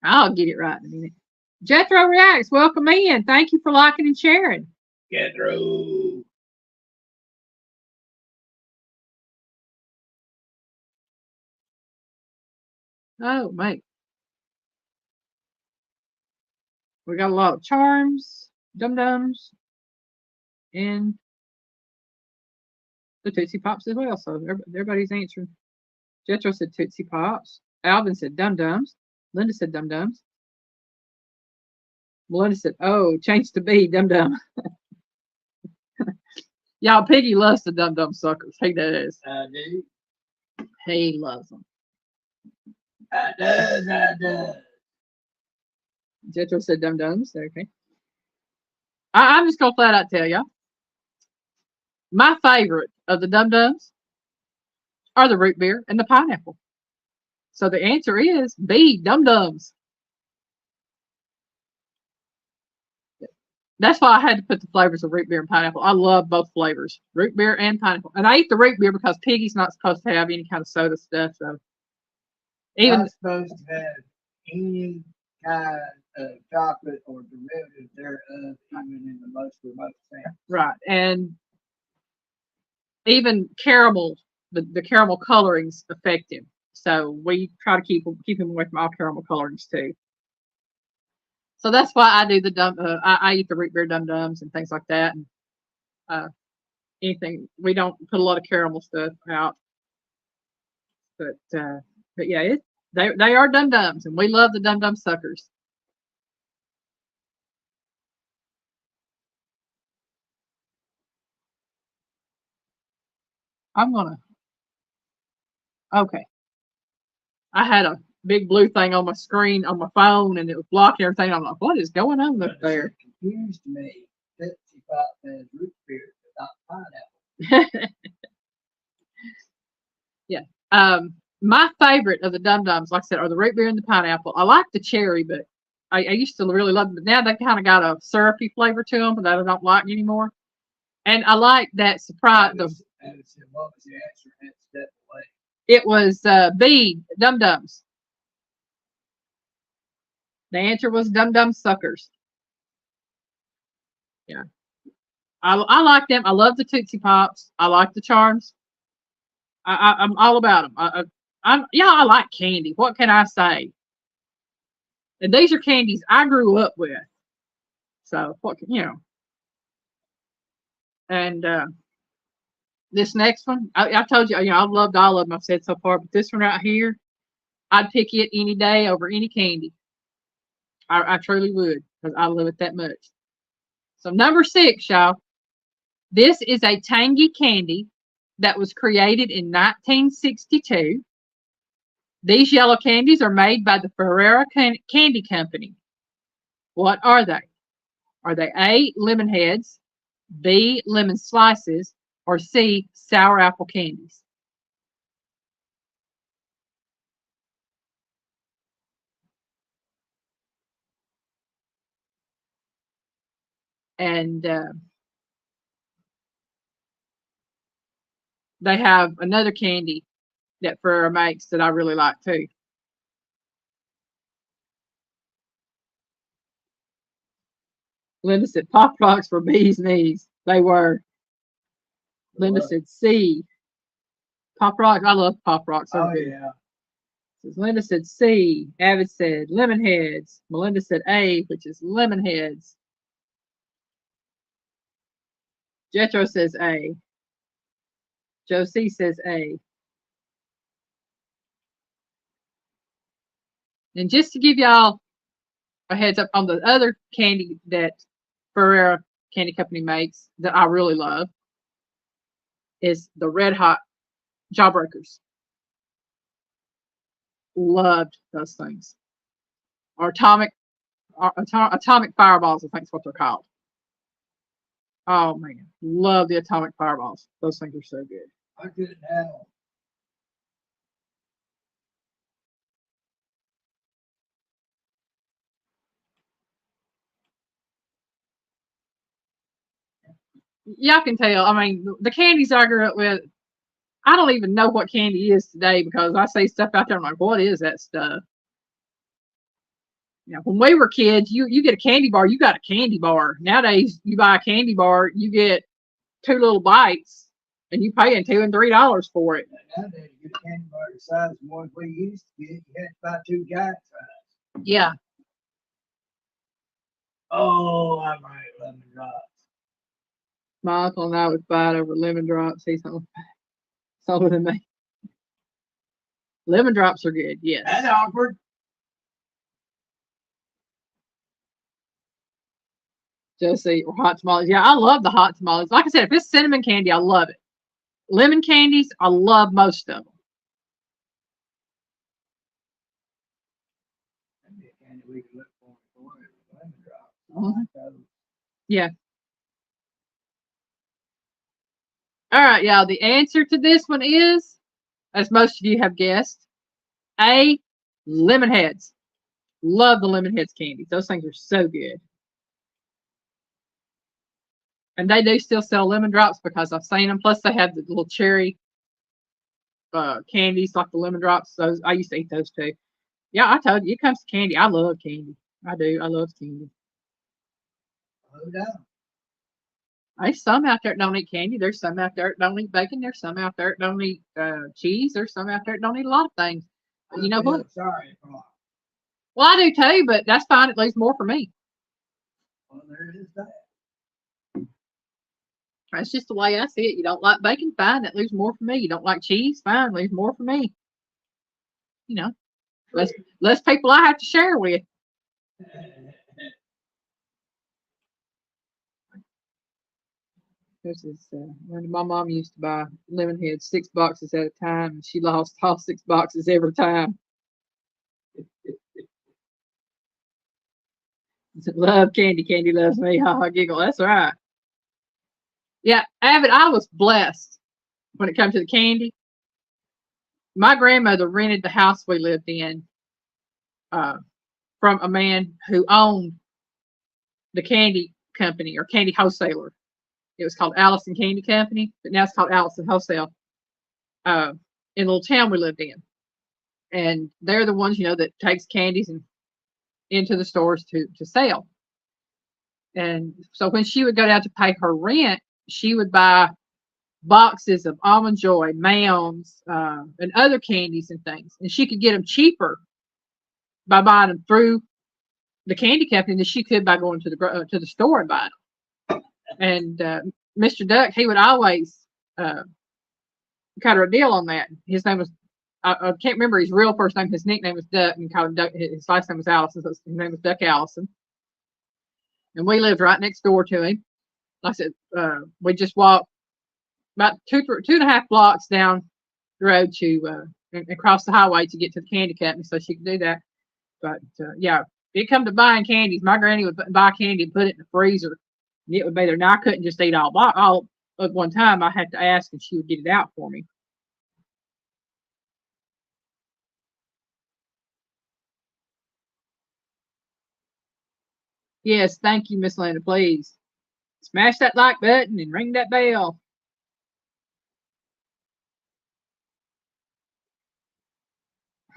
I'll get it right in a minute. Jethro Reacts, welcome in. Thank you for liking and sharing. Jethro. Oh, mate. We got a lot of Charms, Dum Dums, and the Tootsie Pops as well. So everybody's answering. Jethro said Tootsie Pops. Alvin said Dum Dums. Linda said Dum Dums. Melinda said, oh, change to B, Dum Dum. Y'all, Piggy loves the Dum Dum suckers. He does. I do. He loves them. I does. Jethro said Dum Dums. Okay. I'm just going to flat out tell y'all. My favorite of the Dum Dums are the root beer and the pineapple. So the answer is B, Dum Dums. That's why I had to put the flavors of root beer and pineapple. I love both flavors, root beer and pineapple. And I eat the root beer because Piggy's not supposed to have any kind of soda stuff. So even Not supposed to have any kind of chocolate or derivative thereof, even in the most remote sense. right, and even caramel, the caramel colorings affect him. So we try to keep him away from all caramel colorings too. So that's why I do the I eat the root beer Dum Dums and things like that. And uh, anything we don't put a lot of caramel stuff out, but yeah, they are Dum Dums, and we love the Dum Dum suckers. I'm gonna okay. I had a big blue thing on my screen on my phone, and it was blocking everything. I'm like, what is going on up there? Confused me. Pepsi Pop has root beer, but not pineapple. Yeah. My favorite of the Dum Dums, like I said, are the root beer and the pineapple. I like the cherry, but I used to really love them. But now they kind of got a syrupy flavor to them that I don't like anymore. And I like that surprise. What was the answer? And step away. It was B, Dum Dums. The answer was Dum Dum Suckers. Yeah. I like them. I love the Tootsie Pops. I like the Charms. I'm all about them. I like candy. What can I say? And these are candies I grew up with. So what And this next one, I told you, I've loved all of them. I've said so far, but this one right here, I'd pick it any day over any candy. I truly would because I love it that much. So number 6, y'all. This is a tangy candy that was created in 1962. These yellow candies are made by the Ferrera Candy Company. What are they? Are they A, lemon heads, B, lemon slices, or C, sour apple candies? And they have another candy that Ferrera makes that I really like too. Linda said Pop Rocks for bees knees. They were. Linda said C. Pop Rocks. I love Pop Rocks. Oh, yeah. Linda said C. Avid said lemon heads. Melinda said A, which is lemon heads. Jetro says A. Josie says A. And just to give y'all a heads up on the other candy that Ferrera Candy Company makes that I really love is the Red Hot Jawbreakers. Loved those things. Or atomic fireballs, I think is what they're called. Oh man, love the atomic fireballs. Those things are so good. I couldn't have them. Y'all can tell. I mean, the candies I grew up with, I don't even know what candy is today because I say stuff out there. I'm like, what is that stuff? When we were kids, you get a candy bar, you got a candy bar. Nowadays, you buy a candy bar, you get 2 little bites, and you paying $2 and $3 for it. Nowadays, you get a candy bar the size of the ones we used to get. You had to buy 2 giant size. Yeah. Oh, I like lemon drops. My uncle and I would fight over lemon drops. He's older than me. Lemon drops are good, yes. That's awkward. Josie, or hot tamales. Yeah, I love the hot tamales. Like I said, if it's cinnamon candy, I love it. Lemon candies, I love most of them. That'd be a candy we could look for lemon drops. Yeah. All right, y'all. The answer to this one is, as most of you have guessed, A, lemon heads. Love the lemon heads candies. Those things are so good. And they do still sell lemon drops because I've seen them. Plus, they have the little cherry candies like the lemon drops. Those I used to eat those too. Yeah, I told you, it comes to candy. I love candy. I do. I love candy. Hold on. There's some out there that don't eat candy. There's some out there that don't eat bacon. There's some out there that don't eat cheese. There's some out there that don't eat a lot of things. But you know what? Sorry, Paul. Well, I do too, but that's fine. It leaves more for me. Well, there is that. That's just the way I see it. You don't like bacon, fine. That leaves more for me. You don't like cheese, fine. Leaves more for me. You know, less people I have to share with. This is when my mom used to buy lemon heads 6 boxes at a time, and she lost all 6 boxes every time. Love candy, candy loves me. Ha ha, giggle. That's right. Yeah, Avid, I was blessed when it comes to the candy. My grandmother rented the house we lived in from a man who owned the candy company or candy wholesaler. It was called Allison Candy Company, but now it's called Allison Wholesale. In the little town we lived in, and they're the ones that takes candies and into the stores to sell. And so when she would go down to pay her rent, she would buy boxes of Almond Joy, Mounds, and other candies and things, and she could get them cheaper by buying them through the candy company than she could by going to the store and buying them. And Mr. Duck, he would always cut her a deal on that. His name was I can't remember his real first name. His nickname was Duck, and called him Duck. His last name was Allison, so his name was Duck Allison. And we lived right next door to him. Like I said, we just walked about 2.5 blocks down the road to across the highway to get to the candy company, so she could do that. But yeah, it come to buying candies. My granny would buy candy and put it in the freezer, and it would be there. Now I couldn't just eat all at one time. I had to ask, and she would get it out for me. Yes, thank you, Miss Linda. Please smash that like button and ring that bell.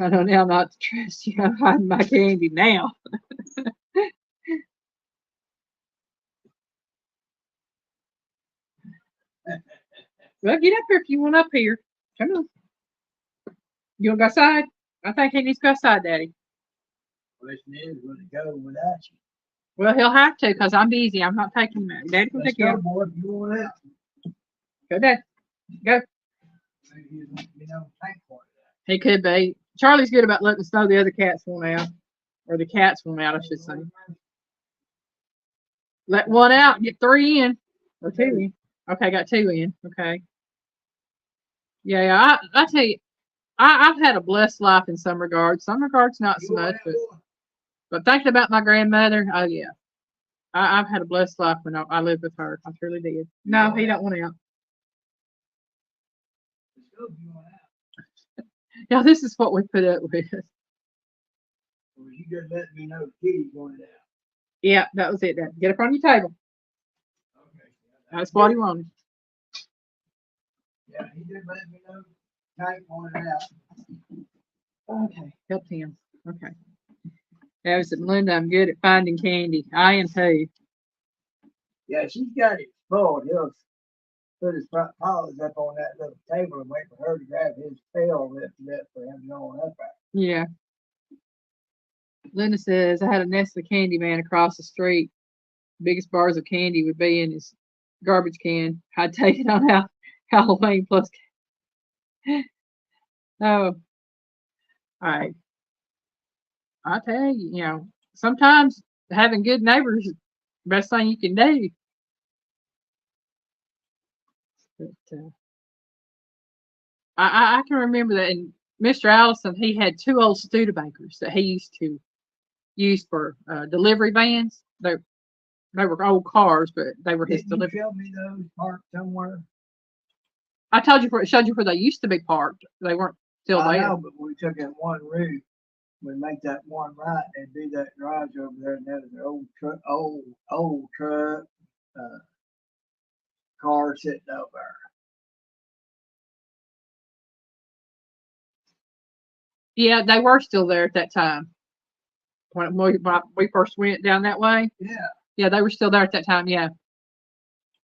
I know now not to trust you. I'm hiding my candy now. Well, get up here if you want up here. Come on. You want to go outside? I think he needs to go outside, Daddy. Question is, will it go without you? Well, he'll have to because I'm busy. I'm not taking him out. Daddy can Let's take you go, out. boy, if you want out. Go, Dad. Go. Maybe you don't thank for it. He could be. Charlie's good about letting us know the other cats want out. Or the cats want out, I should say. Let one out, get 3 in. Or 2 in. Okay, got 2 in. Okay. Yeah, I tell you, I've had a blessed life in some regards. Some regards, not so much. But thinking about my grandmother, oh, yeah. I've had a blessed life when I lived with her. I truly did. No, he don't want out. Yeah, this is what we put up with. Well, you just let me know the kitty's wanted out. Yeah, that was it. Dad. Get up on your table. Okay. That's what he wanted. Yeah, he just let me know Tank wanted out. Okay, help him. Okay. That was Linda. I'm good at finding candy. I am too. Yeah, she's got it spoiled. He'll put his front paws up on that little table and wait for her to grab his tail and lift it up for him going up at. Yeah. Linda says, I had a Nestle candy man across the street. Biggest bars of candy would be in his garbage can. I'd take it on Halloween plus. Oh, all right. I tell you, sometimes having good neighbors is the best thing you can do. But I can remember that. And Mr. Allison, he had 2 old Studebakers that he used to use for delivery vans. They were old cars, but they were his delivery. Didn't you show me those parked somewhere? I showed you where they used to be parked. They weren't. still I there. know, but we took that one route. We make that one right and do that garage over there, and there's an old truck, uh, car sitting over there. Yeah, they were still there at that time. When we first went down that way. Yeah. Yeah, they were still there at that time. Yeah,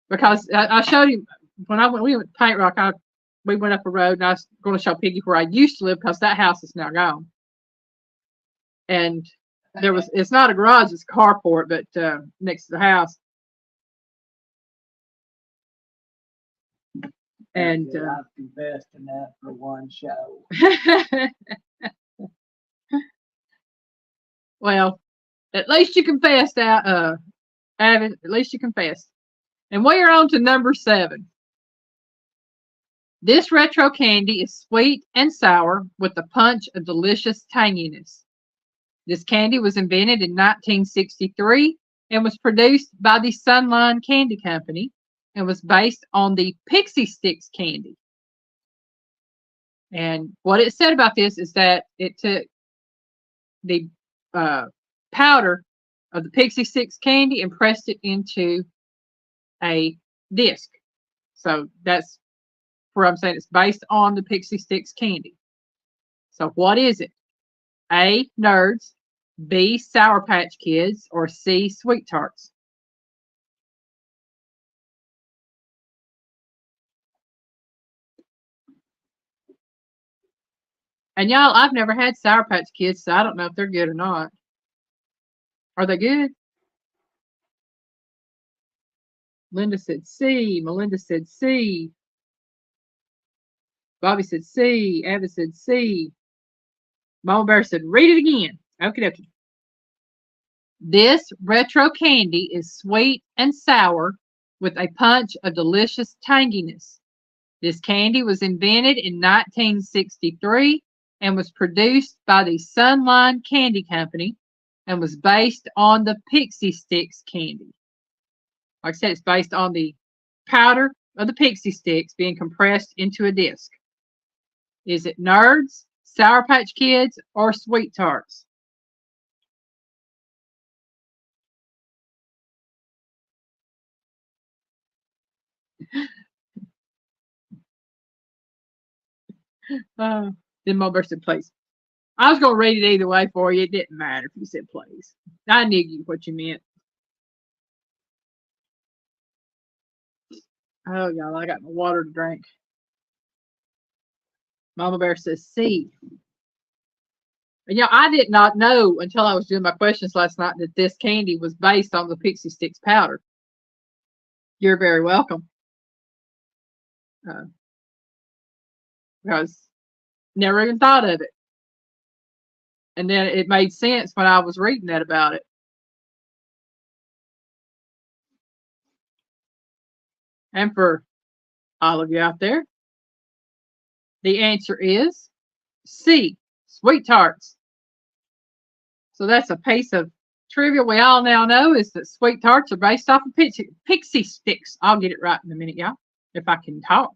because I showed him when we went to Paint Rock. We went up a road, and I was going to show Piggy where I used to live because that house is now gone. And it's not a garage, it's a carport, but next to the house. And I've confessed enough for one show. Well, at least you confessed, Avid. At least you confessed. And we are on to number 7. This retro candy is sweet and sour with a punch of delicious tanginess. This candy was invented in 1963 and was produced by the Sunline Candy Company and was based on the Pixie Sticks candy. And what it said about this is that it took the powder of the Pixie Sticks candy and pressed it into a disc. So that's where I'm saying it's based on the Pixie Sticks candy. So what is it? A, Nerds, B, Sour Patch Kids, or C, Sweet Tarts? And y'all, I've never had Sour Patch Kids, so I don't know if they're good or not. Are they good? Linda said C. Melinda said C. Bobby said C. Ava said C. Mama Bear said, read it again. Okie dokie. This retro candy is sweet and sour with a punch of delicious tanginess. This candy was invented in 1963 and was produced by the Sunline Candy Company and was based on the Pixie Sticks candy. Like I said, it's based on the powder of the Pixie Sticks being compressed into a disc. Is it Nerds, Sour Patch Kids, or Sweet Tarts? Then Mo said, please. I was going to read it either way for you. It didn't matter if you said please. I knew what you meant. Oh, y'all, I got my water to drink. Mama Bear says C. And I did not know until I was doing my questions last night that this candy was based on the Pixie Sticks powder. You're very welcome. Because never even thought of it. And then it made sense when I was reading that about it. And for all of you out there, the answer is C, Sweet Tarts. So that's a piece of trivia we all now know is that Sweet Tarts are based off of Pixie Sticks. I'll get it right in a minute, y'all, if I can talk.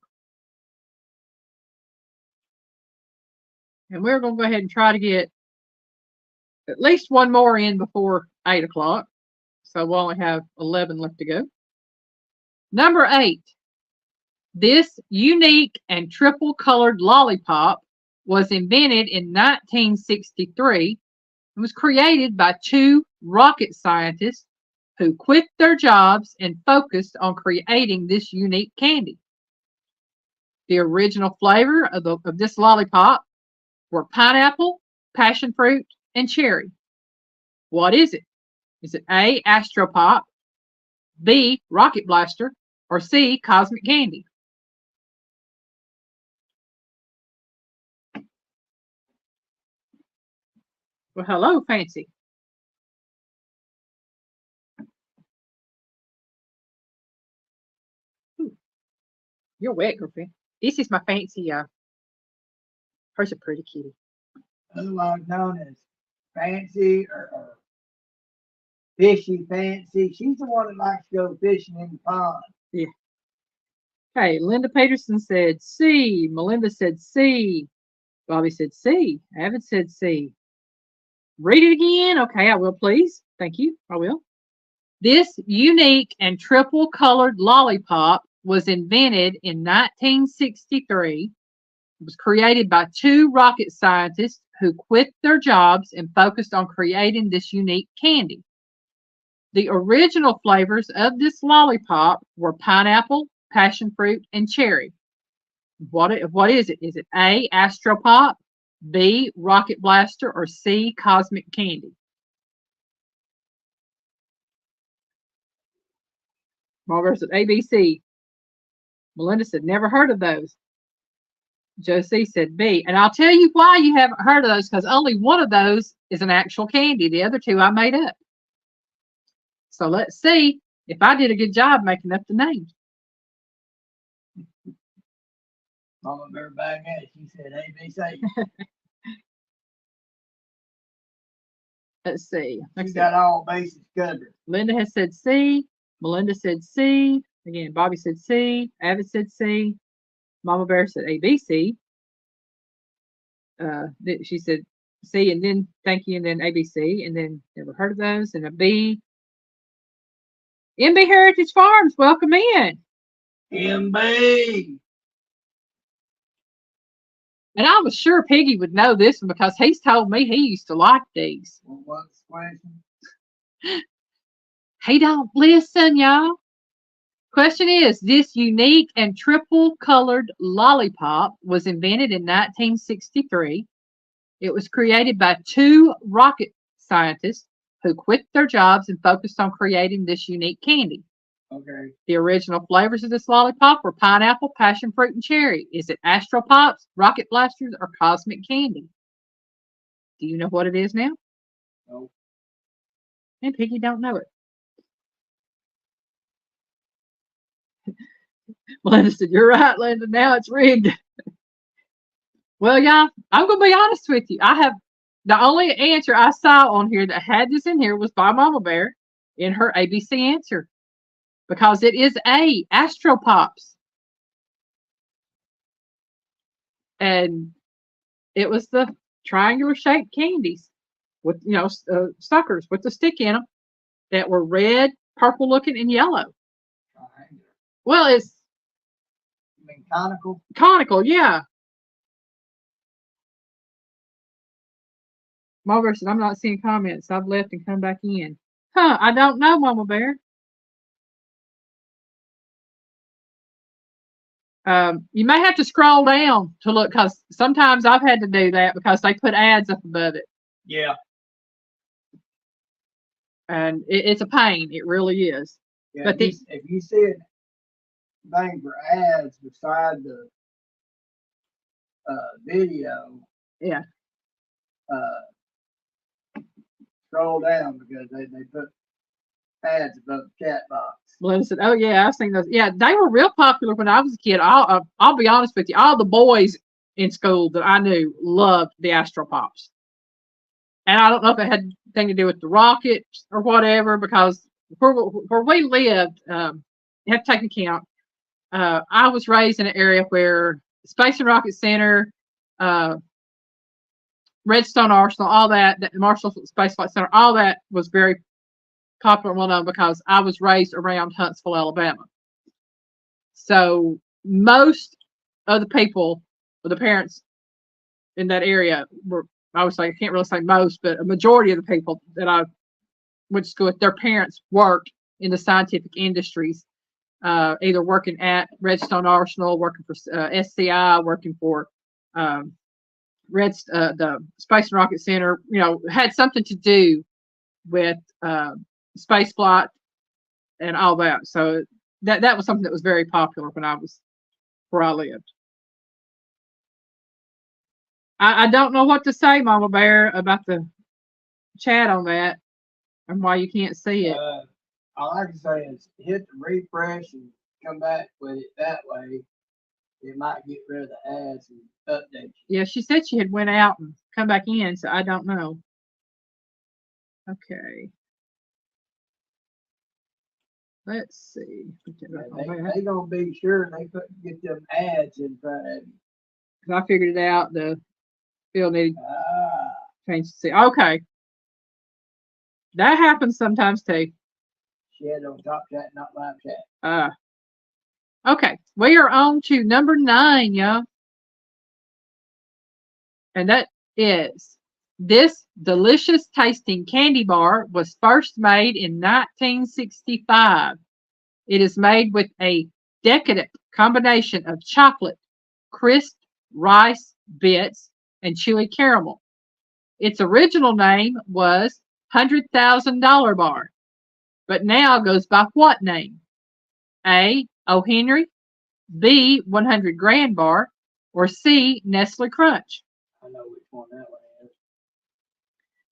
And we're going to go ahead and try to get at least one more in before 8 o'clock. So we'll only have 11 left to go. Number 8. This unique and triple colored lollipop was invented in 1963 and was created by 2 rocket scientists who quit their jobs and focused on creating this unique candy. The original flavor of this lollipop were pineapple, passion fruit, and cherry. What is it? Is it A, Astro Pop, B, Rocket Blaster, or C, Cosmic Candy? Well, hello, Fancy. Ooh, you're wet, girlfriend. This is my Fancy. Her's a pretty kitty. Otherwise known as Fancy or Fishy Fancy. She's the one that likes to go fishing in the pond. Yeah. Okay, Linda Peterson said C. Melinda said C. Bobby said C. Avid said C. Read it again. Okay, I will, please. Thank you. I will. This unique and triple colored lollipop was invented in 1963. It was created by two rocket scientists who quit their jobs and focused on creating this unique candy. The original flavors of this lollipop were pineapple, passion fruit, and cherry. What is it? Is it A, Astropop, B, Rocket Blaster, or C, Cosmic Candy? Margaret said ABC. Melinda said, never heard of those. Josie said B. And I'll tell you why you haven't heard of those, because only one of those is an actual candy. The other two I made up. So let's see if I did a good job making up the names. Mama Bear back at it. She said ABC. Let's see. She got all bases covered. Linda has said C. Melinda said C. Again, Bobby said C. Avid said C. Mama Bear said ABC. She said C and then thank you and then ABC and then never heard of those and a B. MB Heritage Farms, welcome in. MB. And I was sure Piggy would know this one because he's told me he used to like these. Well, what's the question? He don't listen, y'all. Question is, this unique and triple colored lollipop was invented in 1963. It was created by two rocket scientists who quit their jobs and focused on creating this unique candy. Okay. The original flavors of this lollipop were pineapple, passion fruit, and cherry. Is it Astro Pops, Rocket Blasters, or Cosmic Candy? Do you know what it is now? No. And Piggy don't know it. Linda said, you're right, Linda. Now it's rigged. Well, yeah, I'm going to be honest with you. I have the only answer I saw on here that had this in here was by Mama Bear in her ABC answer because it is A, Astro Pops. And it was the triangular shaped candies with, suckers with the stick in them that were red, purple looking, and yellow. Triangular. Well, it's. You mean conical? Conical, yeah. Mama Bear said, I'm not seeing comments. I've left and come back in. Huh, I don't know, Mama Bear. You may have to scroll down to look because sometimes I've had to do that because they put ads up above it. Yeah. And it's a pain. It really is. Yeah, but if you see a thing for ads beside the video, yeah, scroll down because they put ads above the chat box. Melinda said, "Oh yeah, I've seen those. Yeah, they were real popular when I was a kid. I'll be honest with you. All the boys in school that I knew loved the Astro Pops, and I don't know if it had anything to do with the rockets or whatever. Because where we lived, you have to take account. I was raised in an area where Space and Rocket Center, Redstone Arsenal, all that Marshall Space Flight Center, all that was very popular and well known because I was raised around Huntsville, Alabama. So most of the people, or the parents in that area were, I would say, I can't really say most, but a majority of the people that I went to school with, their parents worked in the scientific industries, either working at Redstone Arsenal, working for SCI, working for the Space and Rocket Center, had something to do with space flight and all that. So that was something that was very popular when I was where I lived. I don't know what to say, Mama Bear, about the chat on that and why you can't see it. All I can say is hit the refresh and come back with it that way. It might get rid of the ads and update you. Yeah, she said she had went out and come back in, so I don't know. Okay. Let's see. They gonna be sure they couldn't get them ads in front of you. I figured it out. Bill needed Ah, change the seat. Okay. That happens sometimes too. shit on top chat, not live chat. Okay. We are on to number 9, y'all. And that is this delicious tasting candy bar was first made in 1965. It is made with a decadent combination of chocolate, crisp rice bits, and chewy caramel. Its original name was $100,000 bar, but now goes by what name? A. O. Henry, B. 100 grand bar, or C. Nestle Crunch? I know which one that one is.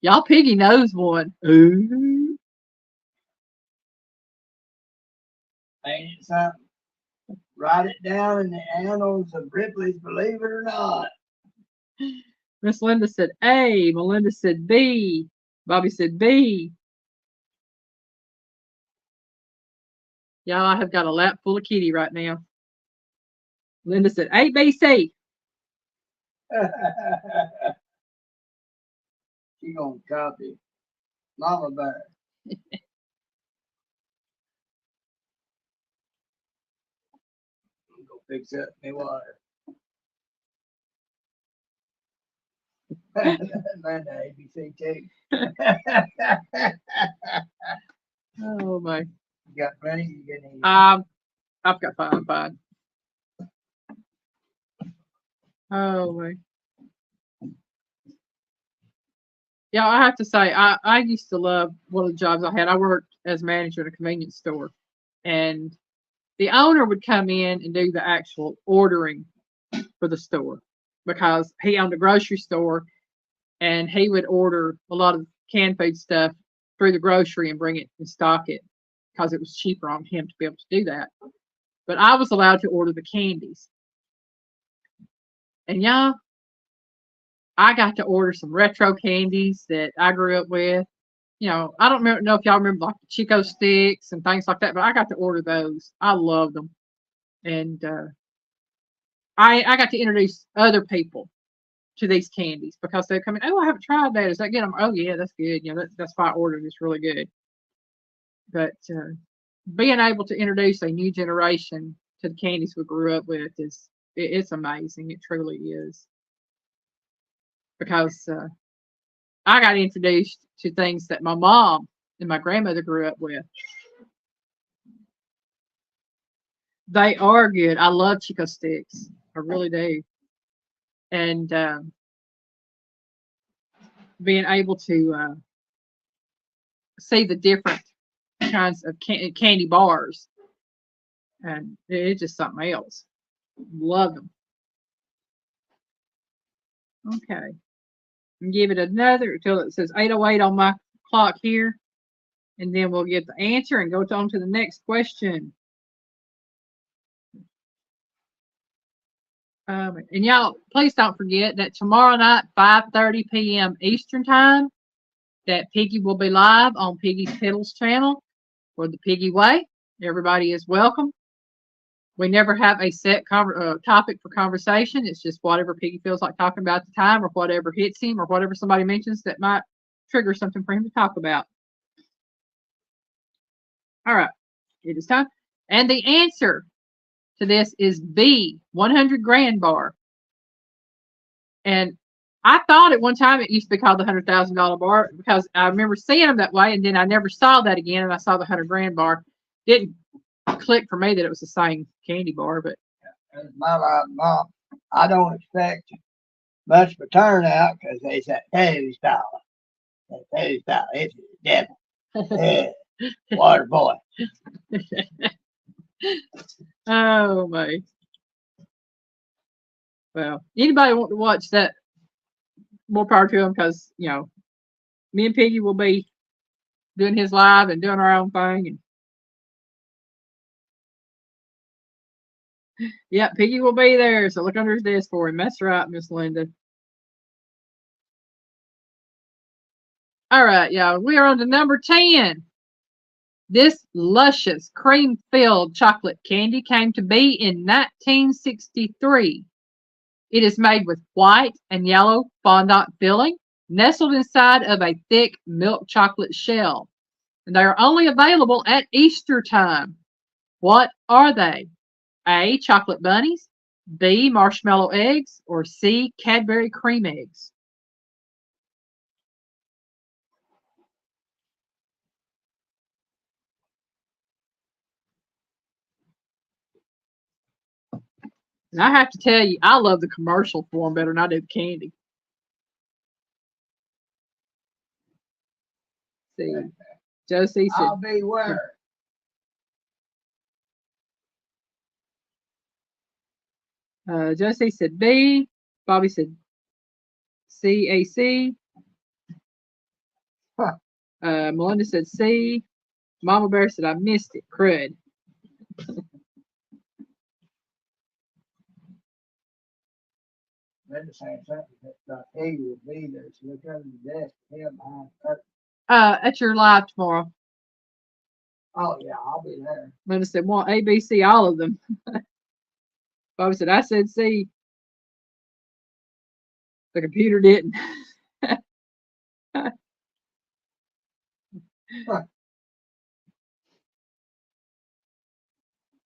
Y'all Piggy knows one. Ooh. Ain't it something? Write it down in the annals of Ripley's, believe it or not. Miss Linda said A. Melinda said B. Bobby said B. Y'all, I have got a lap full of kitty right now. Linda said A, B, C. She gonna copy Mama Bear. Go fix up my water. Man, the ABC too. Oh my. You got plenty? You get any? I've got fine. Oh my. Yeah, I have to say, I used to love one of the jobs I had. I worked as manager in a convenience store, and the owner would come in and do the actual ordering for the store because he owned a grocery store, and he would order a lot of canned food stuff through the grocery and bring it and stock it because it was cheaper on him to be able to do that. But I was allowed to order the candies. And y'all, I got to order some retro candies that I grew up with. You know, I don't know if y'all remember like the Chico sticks and things like that, but I got to order those. I loved them. And I got to introduce other people to these candies because they come in, oh, I haven't tried that. Is that good? I'm, oh, yeah, that's good. You know, that's why I ordered. It's really good. But being able to introduce a new generation to the candies we grew up with it's amazing. It truly is. Because I got introduced to things that my mom and my grandmother grew up with. They are good. I love Chico sticks. I really do. And being able to see the different kinds of candy bars, and it's just something else. Love them. Okay. And give it another until it says 8:08 on my clock here. And then we'll get the answer and go on to the next question. And y'all, please don't forget that tomorrow night, 5:30 p.m. Eastern Time, that Piggy will be live on Piggy's Pedals channel for the Piggy Way. Everybody is welcome. We never have a set topic for conversation. It's just whatever Piggy feels like talking about at the time, or whatever hits him, or whatever somebody mentions that might trigger something for him to talk about. All right, it is time. And the answer to this is B, 100 grand bar. And I thought at one time it used to be called the $100,000 bar because I remember seeing them that way, and then I never saw that again, and I saw the 100 grand bar. Didn't click for me that it was the same candy bar, but That's my life, Mom. I don't expect much of a turnout because they said, hey, style. Hey, style. It's the devil. Yeah. Water boy. oh my. Well, anybody want to watch that, more power to them, because you know, me and Piggy will be doing his live and doing our own thing. And yeah, Piggy will be there, so look under his desk for him. That's right, Miss Linda. All right, y'all, we are on to number 10. This luscious cream-filled chocolate candy came to be in 1963. It is made with white and yellow fondant filling, nestled inside of a thick milk chocolate shell. And they are only available at Easter time. What are they? A. Chocolate bunnies. B. Marshmallow eggs. Or C. Cadbury cream eggs. And I have to tell you, I love the commercial for them better than I do the candy. See, Josie said, I'll be where? Josie said B. Bobby said CAC. Huh. Melinda said C. Mama Bear said I missed it. Crud. They're saying something that he will be there. So look under the desk, him behind the curtain. At your live tomorrow. Oh yeah, I'll be there. Melinda said, well, A, B, C, all of them. Bobby said, I said C. The computer didn't.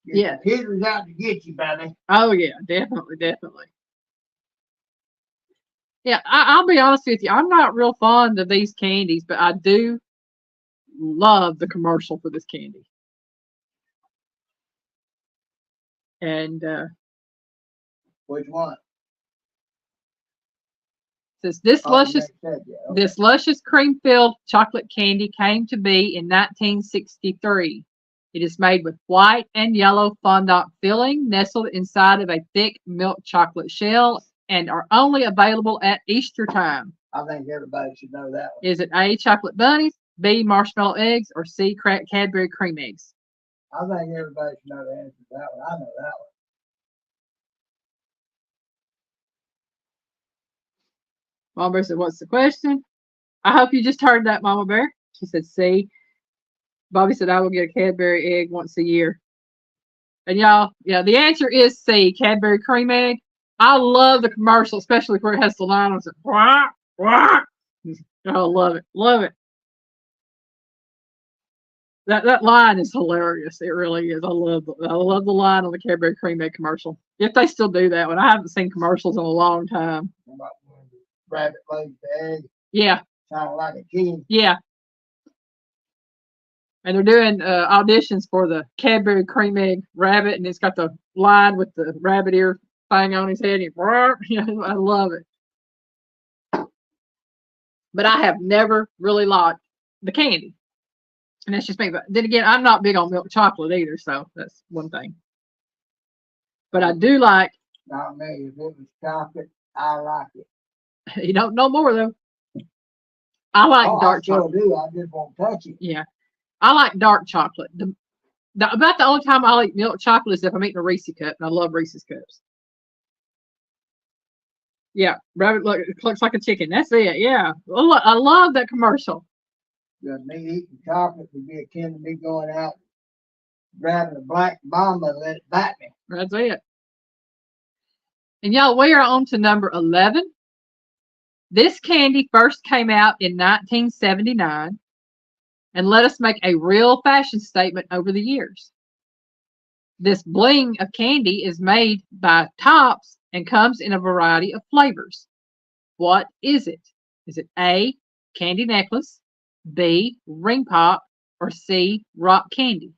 Your computer's out to get you, buddy. Oh yeah, definitely, definitely. Yeah, I'll be honest with you. I'm not real fond of these candies, but I do love the commercial for this candy. And Which one? says this Oh, you luscious ain't said yet. Okay. this luscious cream-filled chocolate candy came to be in 1963. It is made with white and yellow fondant filling, nestled inside of a thick milk chocolate shell, and are only available at Easter time. I think everybody should know that one. Is it A, chocolate bunnies, B, marshmallow eggs, or C, Cadbury cream eggs? I think everybody should know the answer to that one. I know that one. Mama Bear said, what's the question? I hope you just heard that, Mama Bear. She said C. Bobby said, I will get a Cadbury egg once a year. And y'all, yeah, the answer is C, Cadbury cream egg. I love the commercial, especially where it has the line on it. Quack, quack. Oh, love it. Love it. That line is hilarious. It really is. I love the line on the Cadbury cream egg commercial. If they still do that one. I haven't seen commercials in a long time. About when the rabbit lays the egg, Yeah. kind of like a kid. Yeah. And they're doing auditions for the Cadbury cream egg rabbit, and it's got the line with the rabbit ear thing on his head. And I love it. But I have never really liked the candy. And that's just me. But then again, I'm not big on milk chocolate either, so that's one thing. But I do like. Not me. If it was chocolate, I like it. You don't know more though. I like dark chocolate. I still do. I just won't touch it. Yeah, I like dark chocolate. About the only time I'll eat milk chocolate is if I'm eating a Reese's cup, and I love Reese's cups. Yeah, rabbit looks like a chicken. That's it. Yeah, I love that commercial. Me eating chocolate would be akin to me going out grabbing a black mamba and let it bite me. That's it. And y'all, we are on to number 11. This candy first came out in 1979 and let us make a real fashion statement over the years. This bling of candy is made by Tops and comes in a variety of flavors. What is it? Is it A, candy necklace, B, ring pop, or C, rock candy?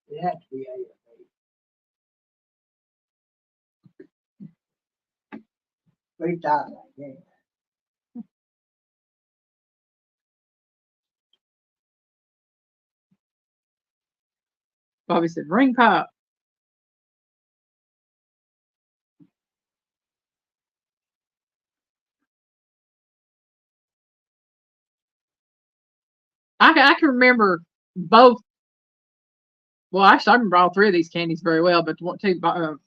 It has to be A. Three times like that. Bobby said ring pop. I can remember both. Well, actually, I remember all three of these candies very well, but one, two, When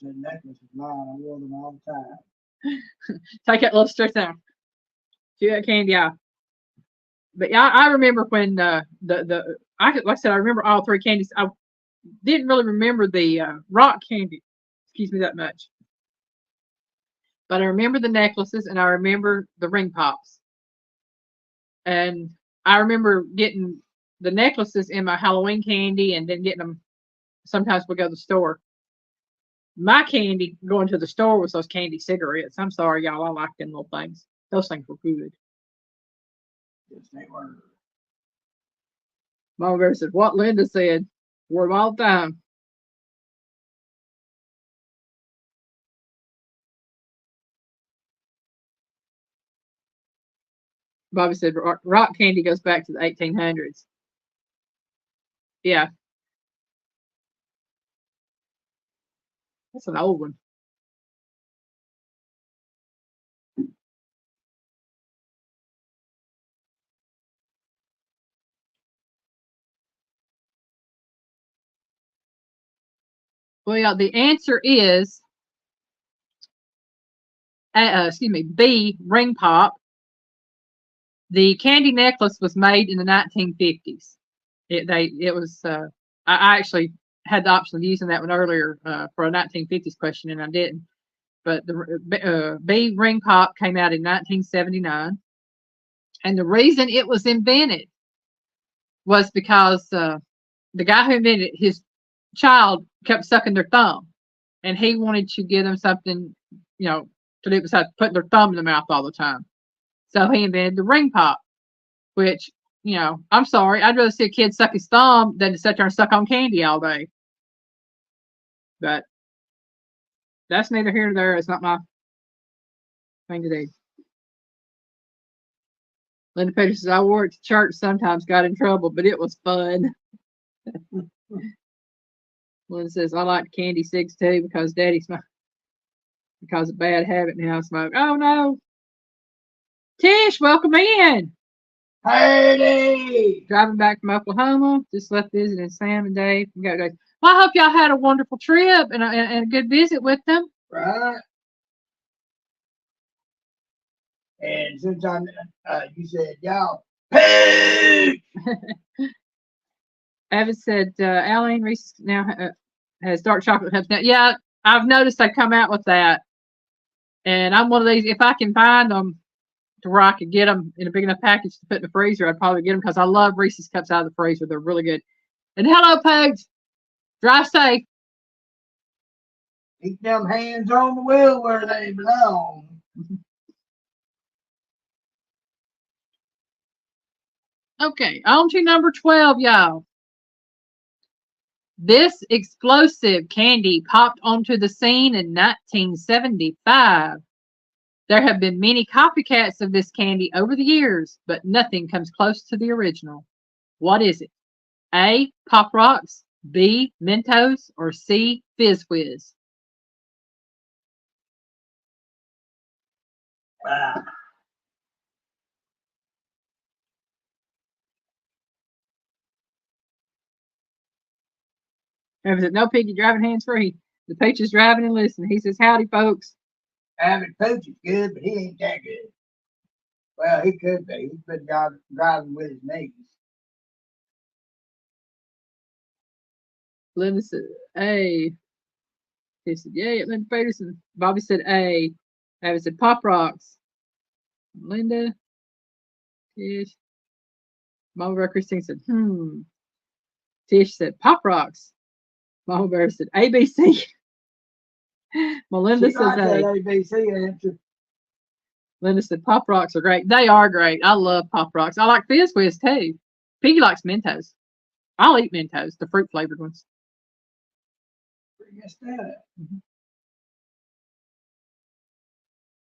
the necklace is mine, I wore them all the time. take that little stretch down. See that candy, yeah. But yeah, I remember when like I said, I remember all three candies. didn't really remember the rock candy. Excuse me that much. But I remember the necklaces and I remember the ring pops. And I remember getting the necklaces in my Halloween candy and then getting them. Sometimes we go to the store. My candy going to the store was those candy cigarettes. I'm sorry, y'all. I like them little things. Those things were good. Yes, they were. Mama Bear said, what Linda said. Wore them all the time. Bobby said, rock candy goes back to the 1800s. Yeah, that's an old one. Well, yeah, the answer is, excuse me, B, ring pop. The candy necklace was made in the 1950s. It was. I actually had the option of using that one earlier for a 1950s question, and I didn't. But the B ring pop came out in 1979, and the reason it was invented was because the guy who invented it, his child kept sucking their thumb, and he wanted to give them something, to do besides putting their thumb in the mouth all the time. So he invented the ring pop, which, I'm sorry, I'd rather see a kid suck his thumb than to sit there and suck on candy all day. But that's neither here nor there. It's not my thing to do. Linda Peters says, I wore it to church sometimes, got in trouble, but it was fun. Linda says, I like candy cigs too because daddy smoked, because of bad habit now I smoke. Oh no. Tish, welcome in. Hey! Driving back from Oklahoma. Just left visiting Sam and Dave. Well, I hope y'all had a wonderful trip and a good visit with them. Right. And sometimes you said, y'all, hey! Evan said, Alan Reese now has dark chocolate cups now. Yeah, I've noticed they come out with that. And I'm one of these, if I can find them to where I could get them in a big enough package to put in the freezer, I'd probably get them because I love Reese's cups out of the freezer. They're really good. And hello, Pugs. Drive safe. Keep them hands on the wheel where they belong. Okay, on to number 12, y'all. This explosive candy popped onto the scene in 1975. There have been many copycats of this candy over the years, but nothing comes close to the original. What is it? A. Pop Rocks, B. Mentos, or C. Fizz Whiz? Evan said, no piggy driving hands free. The Peach is driving and listening. He says, howdy, folks. Average Pooch is good, but he ain't that good. Well, he could be. He's been driving with his knees. Linda said, A. He said, yeah, Linda Peterson. Bobby said, A. Evan said, Pop Rocks. Linda, Tish. Mama Bear Christine said, Tish said, Pop Rocks. Mama Bear said, ABC. Melinda She says likes that A. ABC answer. Linda said, Pop Rocks are great. They are great. I love Pop Rocks. I like Fizz Whiz too. Piggy likes Mentos. I'll eat Mentos, the fruit flavored ones. Guess that.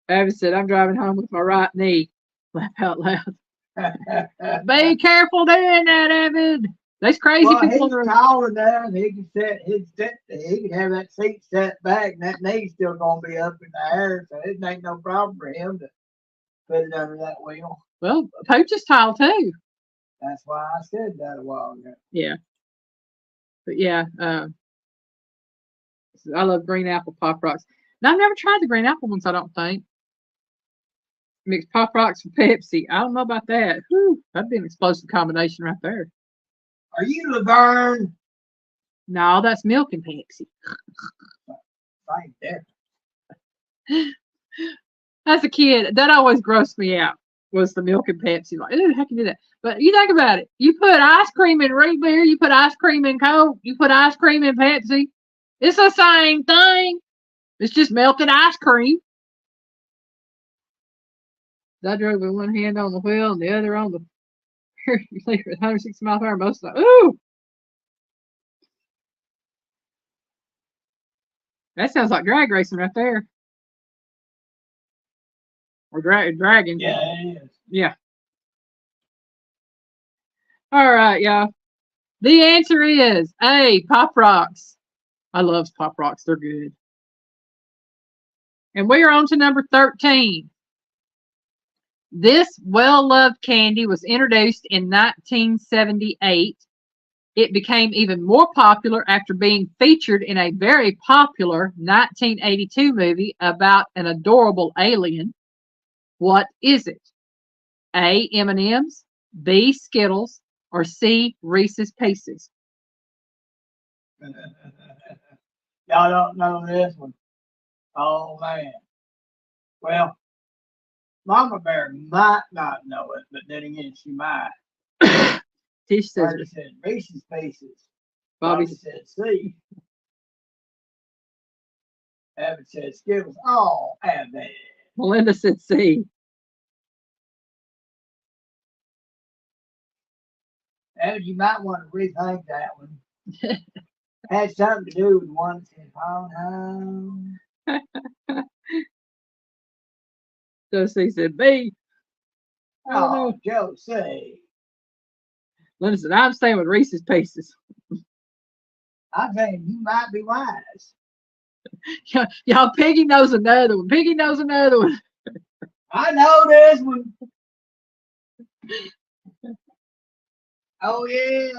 Abby said, I'm driving home with my right knee. Laugh out loud. Be careful doing that, Evan. There's crazy well, people. He's taller now, and he can he can have that seat set back, and that knee's still gonna be up in the air, so it ain't no problem for him to put it under that wheel. Well, Pooch is tall too. That's why I said that a while ago. Yeah. But yeah, I love green apple Pop Rocks. Now, I've never tried the green apple ones, I don't think. Mix Pop Rocks with Pepsi. I don't know about that. Whew, that'd be an explosive combination right there. Are you Laverne? No, that's milk and Pepsi. Right there. As a kid, that always grossed me out. Was the milk and Pepsi? Like, ooh, how can you do that? But you think about it. You put ice cream in root beer. You put ice cream in Coke. You put ice cream in Pepsi. It's the same thing. It's just melted ice cream. I drove with one hand on the wheel and the other on the 160 miles per hour most of the time. Ooh, that sounds like drag racing right there. Or dragging. Yeah, it is. Yeah. All right, y'all. The answer is A, Pop Rocks. I love Pop Rocks. They're good. And we are on to number 13. This well-loved candy was introduced in 1978. It became even more popular after being featured in a very popular 1982 movie about an adorable alien. What is it? A, M&M's, B, Skittles, or C, Reese's Pieces? Y'all don't know this one. Oh man. Well, Mama Bear might not know it, but then again, she might. Tish says Marty said Reese's Pieces. Bobby Bobby said C. Abbott said Skittles. Oh, Abbott. Melinda said C. Abbott, you might want to rethink that one. Had something to do with one that said home. Josie said B. I don't know. Oh, Josie. Linda said, I'm staying with Reese's Pieces. I think you might be wise. Y'all, Piggy knows another one. Piggy knows another one. I know this one. Oh, yeah.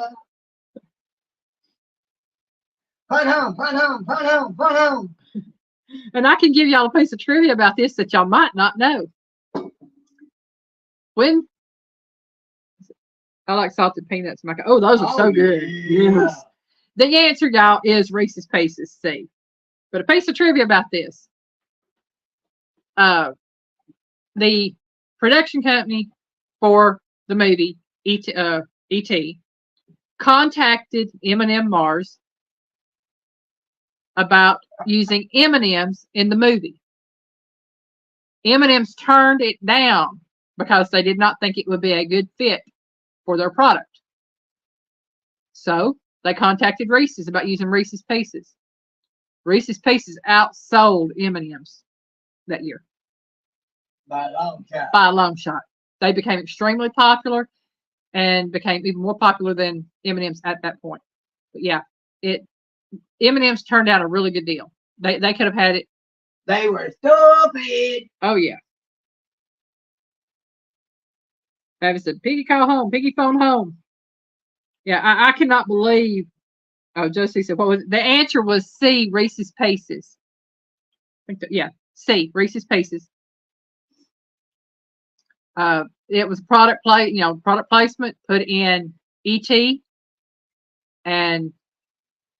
Put home, put home, put home, put home. And I can give y'all a piece of trivia about this that y'all might not know. When I like salted peanuts, oh, those are so good. Yeah. Yes. The answer, y'all, is Reese's Pieces C. But a piece of trivia about this. The production company for the movie E.T. contacted M&M Mars about using M&Ms in the movie. M&Ms turned it down because they did not think it would be a good fit for their product. So they contacted Reese's about using Reese's Pieces. Reese's Pieces outsold M&Ms that year. By a long shot. By a long shot. They became extremely popular and became even more popular than M&Ms at that point. But yeah, M&Ms turned out a really good deal. They could have had it. They were stupid. Oh yeah. Travis said, Piggy call home, Piggy phone home. Yeah, I cannot believe. Oh, Josie said, what was it? The answer was C, Reese's Pieces. Yeah, C, Reese's Pieces. It was product placement put in ET, and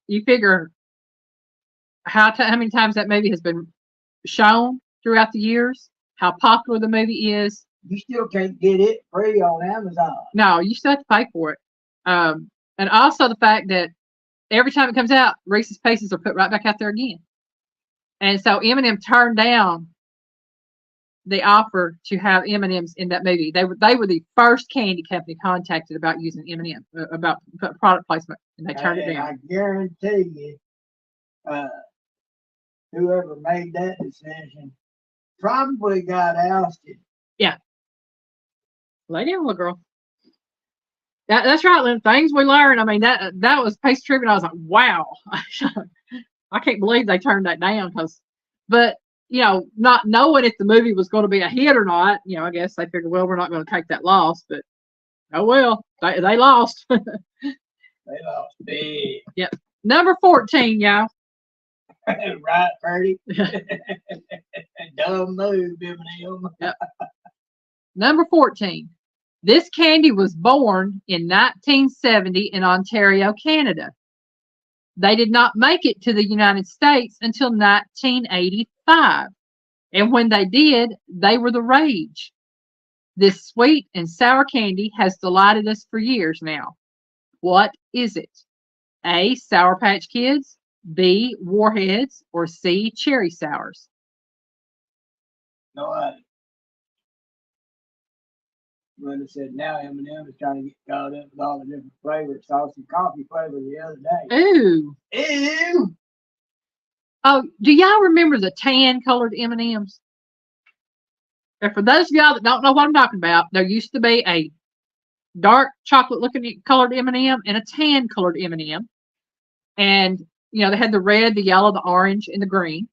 you figure how many times that movie has been shown throughout the years, how popular the movie is. You still can't get it free on Amazon. No, you still have to pay for it. And also the fact that every time it comes out, Reese's Pieces are put right back out there again. And so M&M turned down the offer to have M&Ms in that movie. They were the first candy company contacted about using M&M, about product placement, and they turned it down. I guarantee you, whoever made that decision probably got ousted. Yeah. Lay down, little girl. That's right, Lynn. Things we learn. I mean, that was Pace Tribute. I was like, wow. I can't believe they turned that down but not knowing if the movie was going to be a hit or not, I guess they figured, well, we're not going to take that loss, but oh well, they lost. They lost big. Yep. Number 14, y'all. Right, Purdy? Dumb move, M&M. Yep. Number 14. This candy was born in 1970 in Ontario, Canada. They did not make it to the United States until 1985. And when they did, they were the rage. This sweet and sour candy has delighted us for years now. What is it? A. Sour Patch Kids, B. Warheads, or C. Cherry Sours? No idea. Brother said now M&M is trying to get caught up with all the different flavors. Saw some coffee flavor the other day. Ooh. Ew. Oh, do y'all remember the tan colored M&Ms? And for those of y'all that don't know what I'm talking about, there used to be a dark chocolate looking colored M&M and a tan colored M&M. And, they had the red, the yellow, the orange, and the green.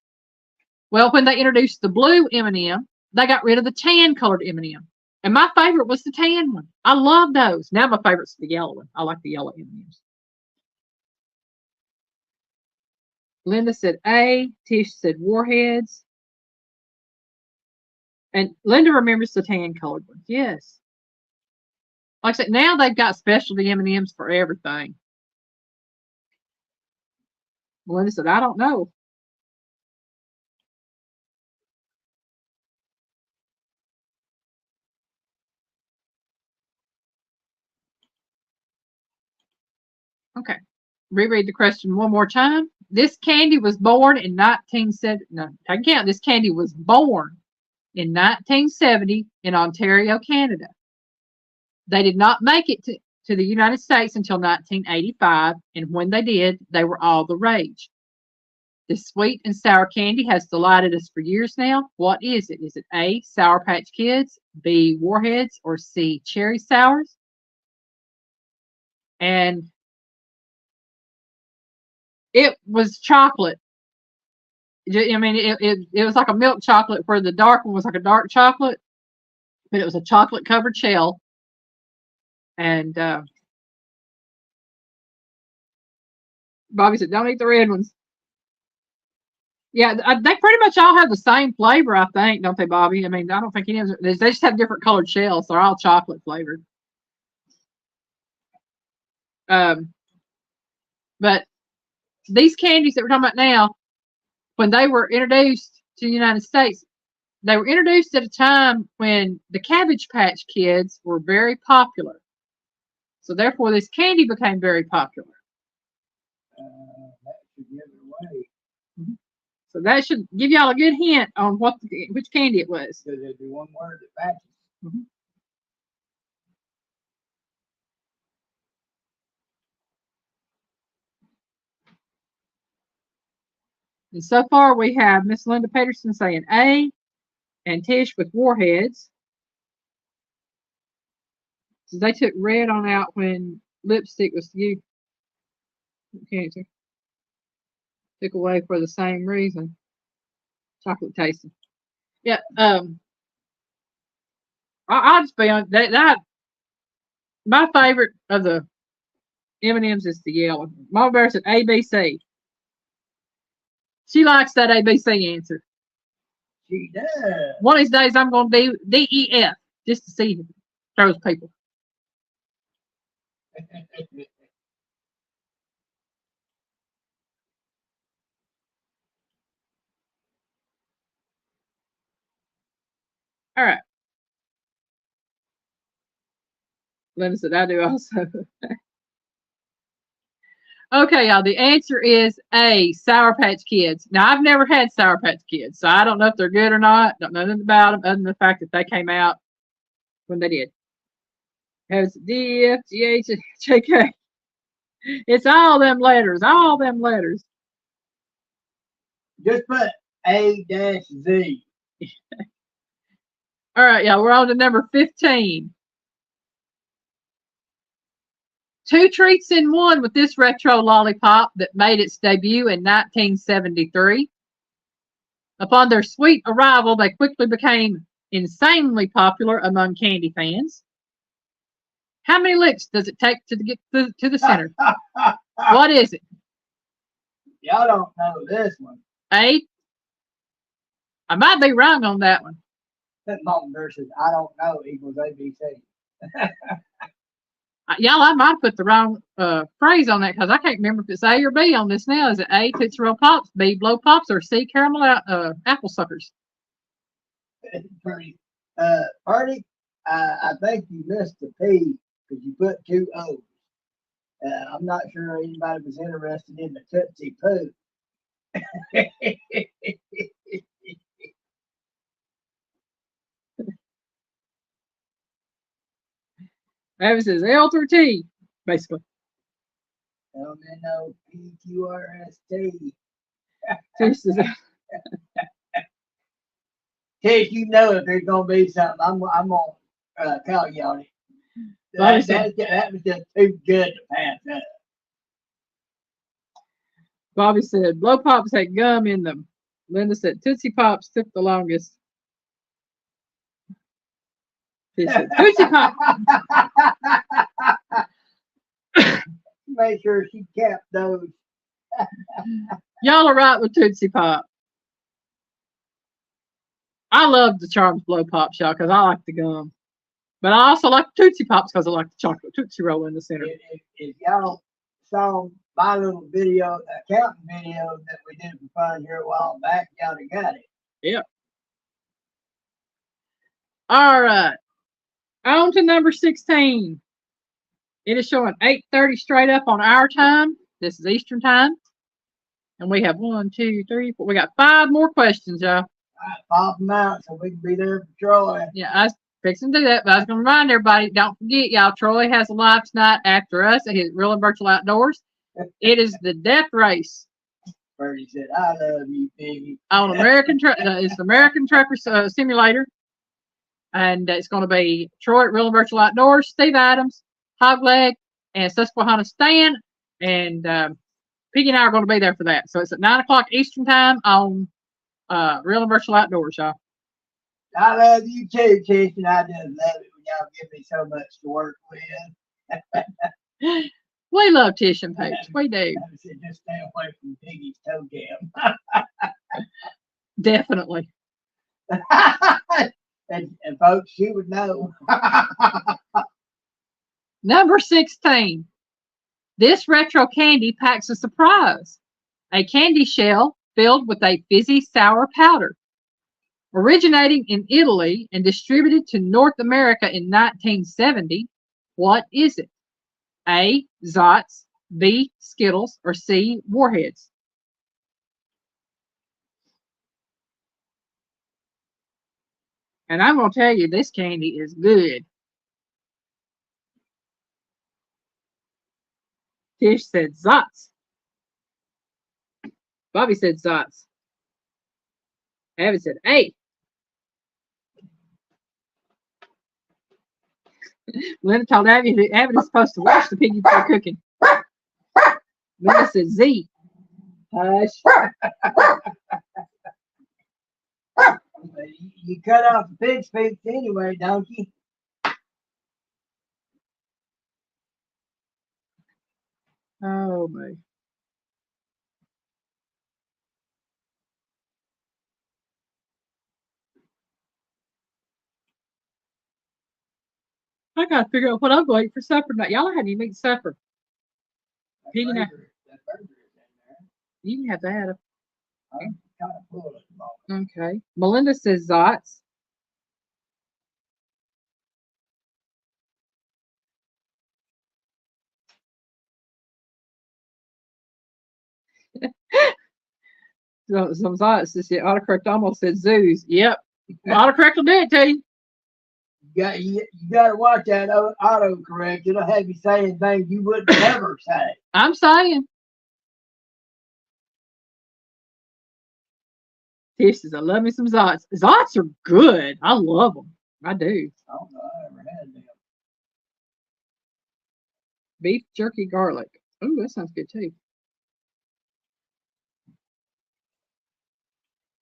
Well, when they introduced the blue M&M, they got rid of the tan colored M&M. And my favorite was the tan one. I love those. Now my favorite's the yellow one. I like the yellow M&Ms. Linda said A. Tish said Warheads. And Linda remembers the tan colored ones. Yes. Like I said, now they've got specialty M&Ms for everything. Linda said, I don't know. Okay. Reread the question one more time. This candy was born in 1970. No, I can count. This candy was born in 1970 in Ontario, Canada. They did not make it to the United States until 1985, and when they did, they were all the rage. This sweet and sour candy has delighted us for years now. What is it? Is it A, Sour Patch Kids, B, Warheads, or C, Cherry Sours? And it was chocolate. I mean, it was like a milk chocolate where the dark one was like a dark chocolate, but it was a chocolate covered shell. And Bobby said, don't eat the red ones. Yeah, they pretty much all have the same flavor, I think, don't they, Bobby? I mean, I don't think any of them, they just have different colored shells. They're all chocolate flavored. But these candies that we're talking about now, when they were introduced to the United States, they were introduced at a time when the Cabbage Patch Kids were very popular. So therefore, this candy became very popular. That should give it away. Mm-hmm. So that should give y'all a good hint on which candy it was. Because there'd be one word that matches. Mm-hmm. And so far, we have Miss Linda Peterson saying A, and Tish with Warheads. So they took red on out when lipstick was cancer. Took away for the same reason. Chocolate tasting. Yeah. I'll just be on that. My favorite of the M&Ms is the yellow. Mama Bear said ABC. She likes that ABC answer. She does. One of these days, I'm going to do DEF just to see if it throws people. All right. Linda said, I do also. Okay, y'all. The answer is A, Sour Patch Kids. Now, I've never had Sour Patch Kids, so I don't know if they're good or not. Don't know nothing about them other than the fact that they came out when they did. Has D, F, G, H, J, K. It's all them letters. All them letters. Just put A-Z. All right, y'all. We're on to number 15. Two treats in one with this retro lollipop that made its debut in 1973. Upon their sweet arrival, they quickly became insanely popular among candy fans. How many licks does it take to get to the center? What is it? Y'all don't know this one. 8. I might be wrong on that one. That Mom versus I don't know equals ABC. Y'all, I might have put the wrong phrase on that because I can't remember if it's A or B on this now. Is it A, Tootsie Roll Pops, B, Blow Pops, or C, Caramel Apple Suckers? Pretty. Party, I think you missed the P because you put two O's. I'm not sure anybody was interested in the Tootsie Poo. That says L through T, basically. LMNOPQRST. Tish says, Tish, you know if there's gonna be something, I'm gonna call you on it. That was just too good to pass up. Bobby said, Blow Pops had gum in them. Linda said, Tootsie Pops took the longest. She said, Tootsie Pop. Make sure she kept those. Y'all are right with Tootsie Pop. I love the Charms Blow Pops, y'all, because I like the gum. But I also like the Tootsie Pops because I like the chocolate Tootsie Roll in the center. If y'all saw my little video, accounting video that we did for fun here a while back, y'all got it. Yep. All right. On to number 16. It is showing 8:30 straight up on our time. This is Eastern time. And we have 1, 2, 3, 4. We got 5 more questions, y'all. All right, pop them out so we can be there for Troy. Yeah, I was fixing to do that, but I was going to remind everybody, don't forget, y'all, Troy has a live tonight after us at his Real and Virtual Outdoors. It is the death race. Birdie said, I love you, Piggy. On it's the American Trucker Simulator. And it's going to be Troy at Real and Virtual Outdoors, Steve Adams, Hogleg, and Susquehanna Stan. And Piggy and I are going to be there for that. So it's at 9 o'clock Eastern time on Real and Virtual Outdoors, y'all. I love you too, Tish, and I just love it when y'all give me so much to work with. We love Tish and Paige. We do. I said, just stay away from Piggy's toe jam. Definitely. and folks, she would know. Number 16. This retro candy packs a surprise. A candy shell filled with a fizzy sour powder. Originating in Italy and distributed to North America in 1970, what is it? A. Zots, B. Skittles, or C. Warheads? And I'm going to tell you, this candy is good. Tish said Zots. Bobby said Zots. Abby said A. Linda told Abby that Abby is supposed to watch the piggy before cooking. Linda said Z. Hush. You cut off the pig's feet anyway, don't you? Oh, my. I got to figure out what I'm going to eat for supper tonight. Y'all hadn't even eaten supper. Piggy and I. You can have that. I'm kind of full at the moment. Okay. Melinda says Zots. Some Zots. This autocorrect almost said Zoos. Yep. Autocorrect will do it to you. You got to watch that autocorrect. It'll have you saying things you wouldn't ever say. I'm saying. Tish says, I love me some Zots. Zots are good. I love them. I do. I don't know. I ever had them. Beef jerky garlic. Ooh, that sounds good too.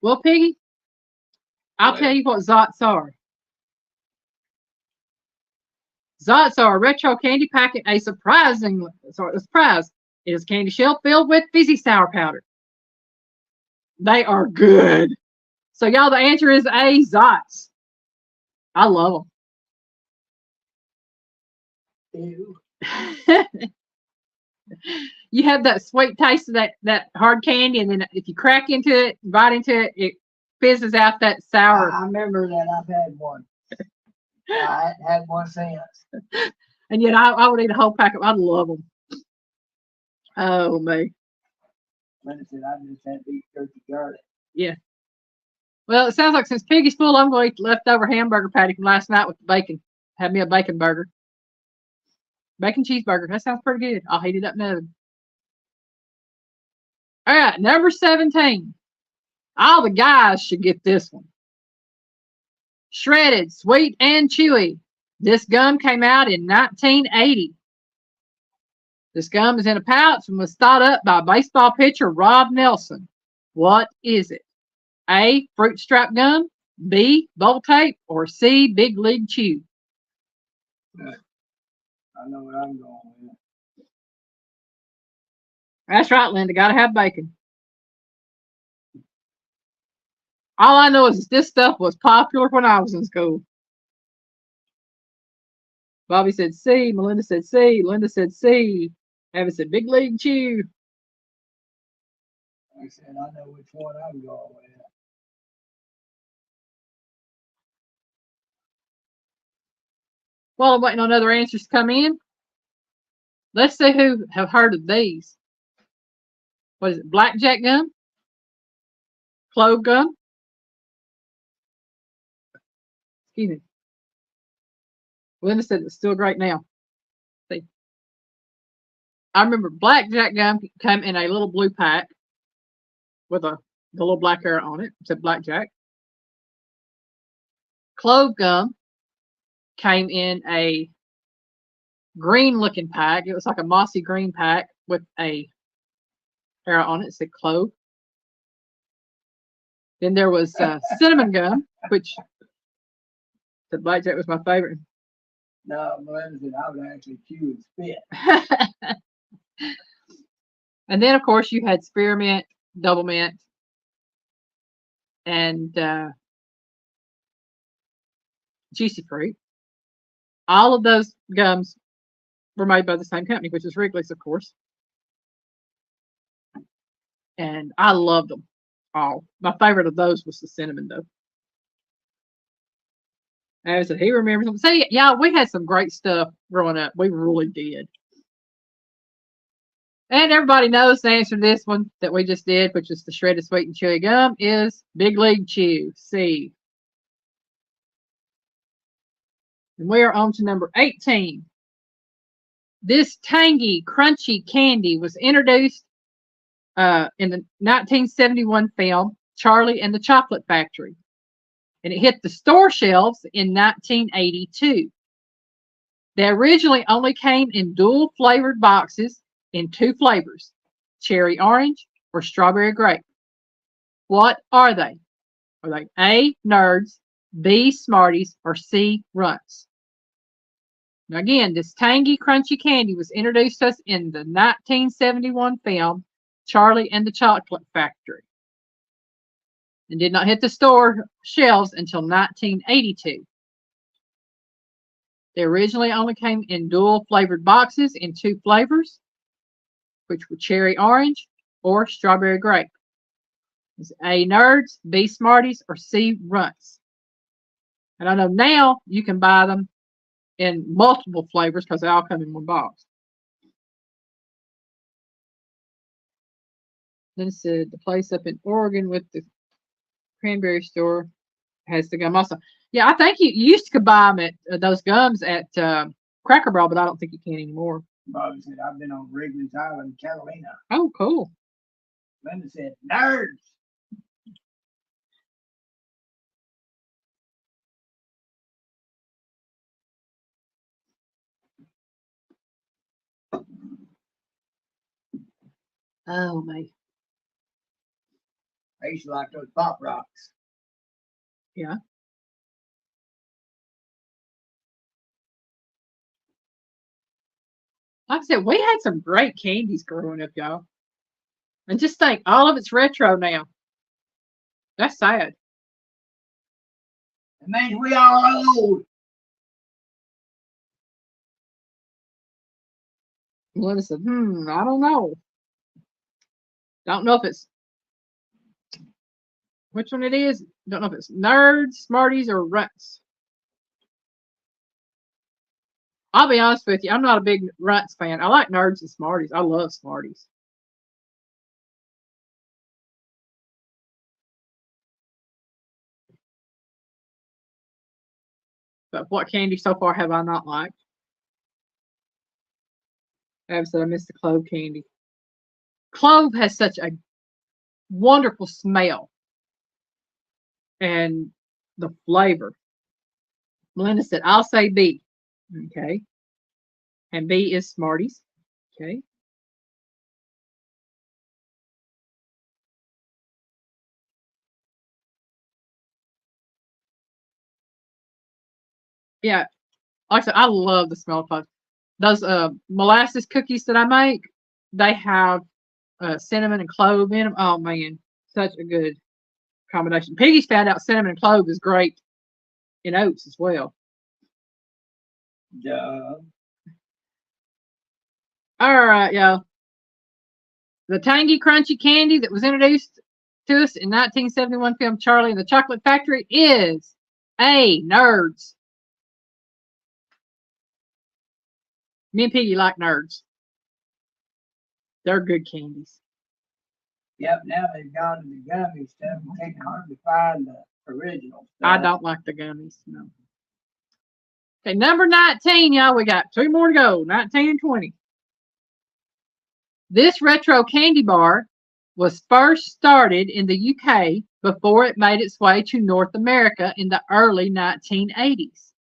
Well, Piggy, I'll tell you what Zots are. Zots are a retro candy packet, a surprise. It is candy shell filled with fizzy sour powder. They are good. So, y'all, the answer is A, Zots. I love them. Ew. You have that sweet taste of that hard candy, and then if you crack into it, bite into it, it fizzes out that sour. I remember that I've had one. I hadn't had one since. And yet I would eat a whole pack of. I love them. Oh me, Linda said I just had to eat turkey garlic. yeah. Well, it sounds like since Piggy's full, I'm going to eat the leftover hamburger patty from last night with the bacon. Have me a bacon burger, bacon cheeseburger. That sounds pretty good. I'll heat it up in the oven. All right, number 17. All the guys should get this one. Shredded, sweet, and chewy. This gum came out in 1980. This gum is in a pouch and was thought up by baseball pitcher Rob Nelson. What is it? A. Fruit strap gum. B. Bowl tape. Or C. Big League Chew. I know what I'm going with. That's right, Linda. Gotta have bacon. All I know is this stuff was popular when I was in school. Bobby said C. Melinda said C. Linda said C. Evan said Big League Chew. Like I said, I know which one I'm going with. While I'm waiting on other answers to come in, let's see who have heard of these. What is it? Blackjack gum? Clove gum? Excuse me. Linda said it's still great now. See, I remember blackjack gum came in a little blue pack with the little black arrow on it. It said blackjack. Clove gum came in a green looking pack. It was like a mossy green pack with a arrow on it. It said clove. Then there was cinnamon gum, which the blackjack was my favorite. No, Melinda said I would actually chew and spit. And then, of course, you had spearmint, double mint, and juicy fruit. All of those gums were made by the same company, which is Wrigley's, of course. And I loved them all. My favorite of those was the cinnamon, though. And I said, he remembers them. See, yeah, we had some great stuff growing up. We really did. And everybody knows the answer to this one that we just did, which is the shredded sweet and chewy gum, is Big League Chew, C. And we are on to number 18. This tangy, crunchy candy was introduced in the 1971 film Charlie and the Chocolate Factory, and it hit the store shelves in 1982. They originally only came in dual flavored boxes in 2 flavors, cherry orange or strawberry grape. What are they? Are they A, nerds, B, smarties, or C, runts? Now again, this tangy, crunchy candy was introduced to us in the 1971 film Charlie and the Chocolate Factory and did not hit the store shelves until 1982. They originally only came in dual flavored boxes in 2 flavors, which were cherry orange or strawberry grape. It's A, nerds, B, smarties, or C, runts. And I know now you can buy them in multiple flavors because they all come in one box. Then it said the place up in Oregon with the cranberry store has the gum also. Yeah, I think you used to buy them at those gums at Cracker Barrel, but I don't think you can anymore. Bobby said I've been on Wrigley's Island, Catalina. Oh, cool. Linda said nerds. Oh, my. I used to like those Pop Rocks. Yeah. Like I said, we had some great candies growing up, y'all. And just think, all of it's retro now. That's sad. It means we all old. Melinda said, I don't know. Don't know if it's which one it is. Don't know if it's nerds, smarties, or runts. I'll be honest with you, I'm not a big runts fan. I like nerds and smarties. I love smarties. But what candy so far have I not liked? I said I missed the clove candy. Clove has such a wonderful smell and the flavor. Melinda said, I'll say B. Okay. And B is Smarties. Okay. Yeah. Like I said, I love the smell of clove. Those molasses cookies that I make, they have cinnamon and clove in them. Oh man, such a good combination. Piggy's found out cinnamon and clove is great in oats as well. Duh. All right, y'all. The tangy, crunchy candy that was introduced to us in 1971 film Charlie and the Chocolate Factory is A, Nerds. Me and Piggy like Nerds. They're good candies. Yep, now they've gone to the gummy stuff. It ain't hard to find the original stuff. I don't like the gummies, no. Okay, number 19, y'all. We got 2 more to go, 19 and 20. This retro candy bar was first started in the UK before it made its way to North America in the early 1980s.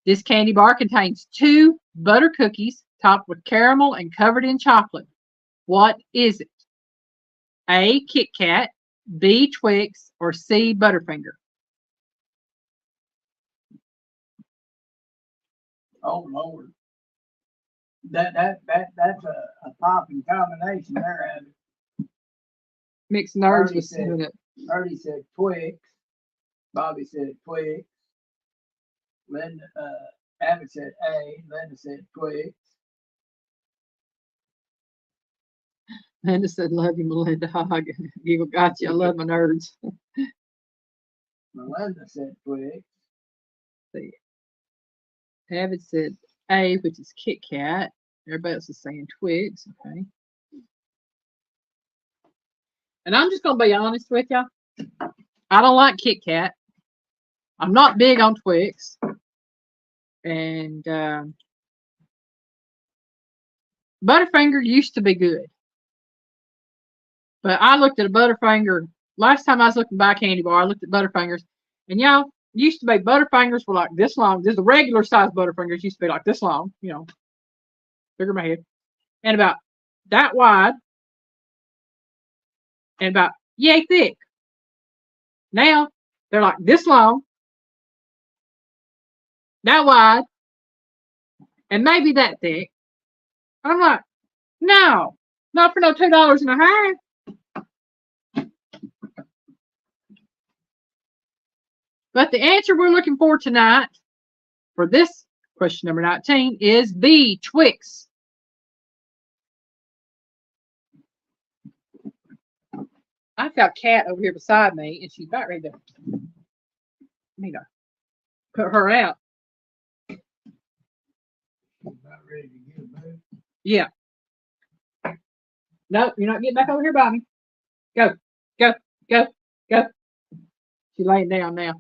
This candy bar contains 2 butter cookies topped with caramel and covered in chocolate. What is it? A, Kit Kat, B, Twix, or C, Butterfinger? Oh Lord. That's a popping combination there, Abby. Mixed nerds Ernie with said- 7-Up. Ernie said Twix. Bobby said Twix. Linda, Abby said A. Linda said Twix. Linda said, love you, Melinda. Giggle, got you. I love my nerds. Melinda said Twix. See. David said A, which is Kit Kat. Everybody else is saying Twix. Okay. And I'm just going to be honest with y'all. I don't like Kit Kat. I'm not big on Twix. And Butterfinger used to be good. But I looked at a Butterfinger. Last time I was looking to buy a candy bar, I looked at Butterfingers. And y'all, used to be Butterfingers were like this long. This is the regular size Butterfingers used to be like this long, bigger than my head. And about that wide. And about yay thick. Now they're like this long, that wide, and maybe that thick. I'm like, no, not for no $2.50. But the answer we're looking for tonight for this question number 19 is B, Twix. I've got Kat over here beside me, and she's about ready to put her out. About ready to get a move. Yeah. No, you're not getting back over here by me. Go, go, go, go. She's laying down now.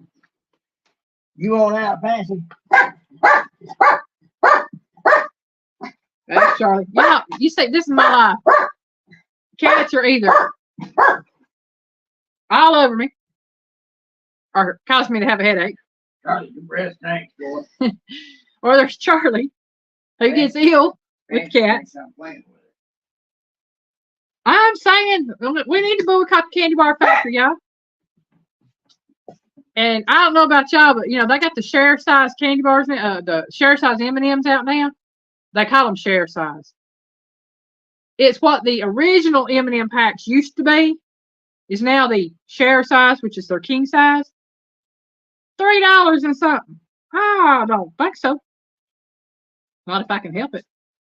You on out, Patsy? That's Charlie. Yeah, you say this is my life. Cats are either all over me or cause me to have a headache. Charlie, your breast stinks, boy. Or there's Charlie who gets ill with cats. I'm playing with it. I'm saying we need to boycott the candy bar factory, y'all. And I don't know about y'all, but they got the share size candy bars, the share size M&Ms out now. They call them share size. It's what the original M&M packs used to be. Is now the share size, which is their king size. $3 and something. I don't think so. Not if I can help it.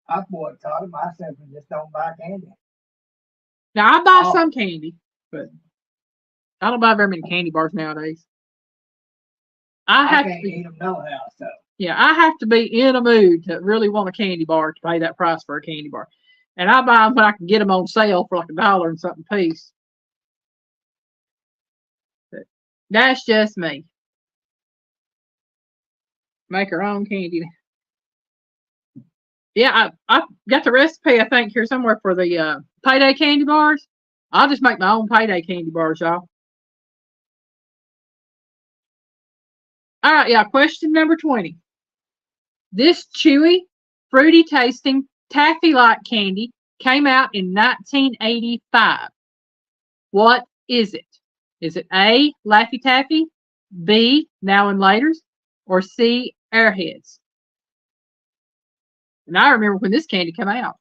I boycott them. I simply just don't buy candy. Now I buy Oh. some candy, but I don't buy very many candy bars nowadays. I I have can't to be, eat them no how. So yeah, I have to be in a mood to really want a candy bar to pay that price for a candy bar. And I buy them when I can get them on sale for like $1 and something a piece. But that's just me. Make our own candy. Yeah, I got the recipe, I think, here somewhere for the payday candy bars. I'll just make my own payday candy bars, y'all. All right, yeah, question number 20. This chewy, fruity tasting, taffy like candy came out in 1985. What is it? Is it A, Laffy Taffy, B, Now and Laters, or C, Airheads? And I remember when this candy came out.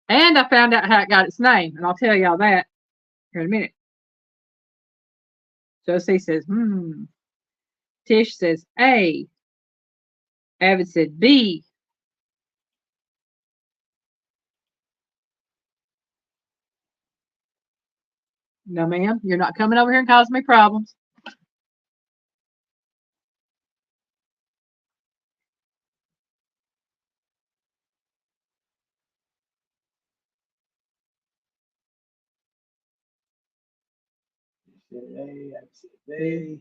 And I found out how it got its name, and I'll tell y'all that here in a minute. Josie says, Tish says A. Avid said B. No, ma'am, you're not coming over here and causing me problems. you said A, I said B.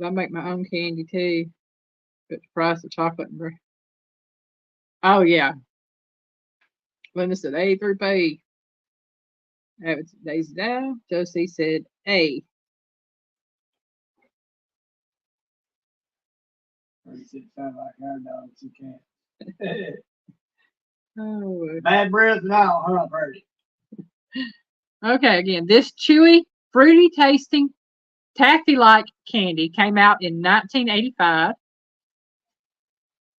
I make my own candy too. But the price of chocolate and bread. Oh yeah. Linda said A through B. Avid said Daisy Dow. Josie said A. You said sound like our dogs. You can't. Oh. Bad breath and all, huh, Birdie? Okay, again, this chewy, fruity tasting, taffy like candy came out in 1985.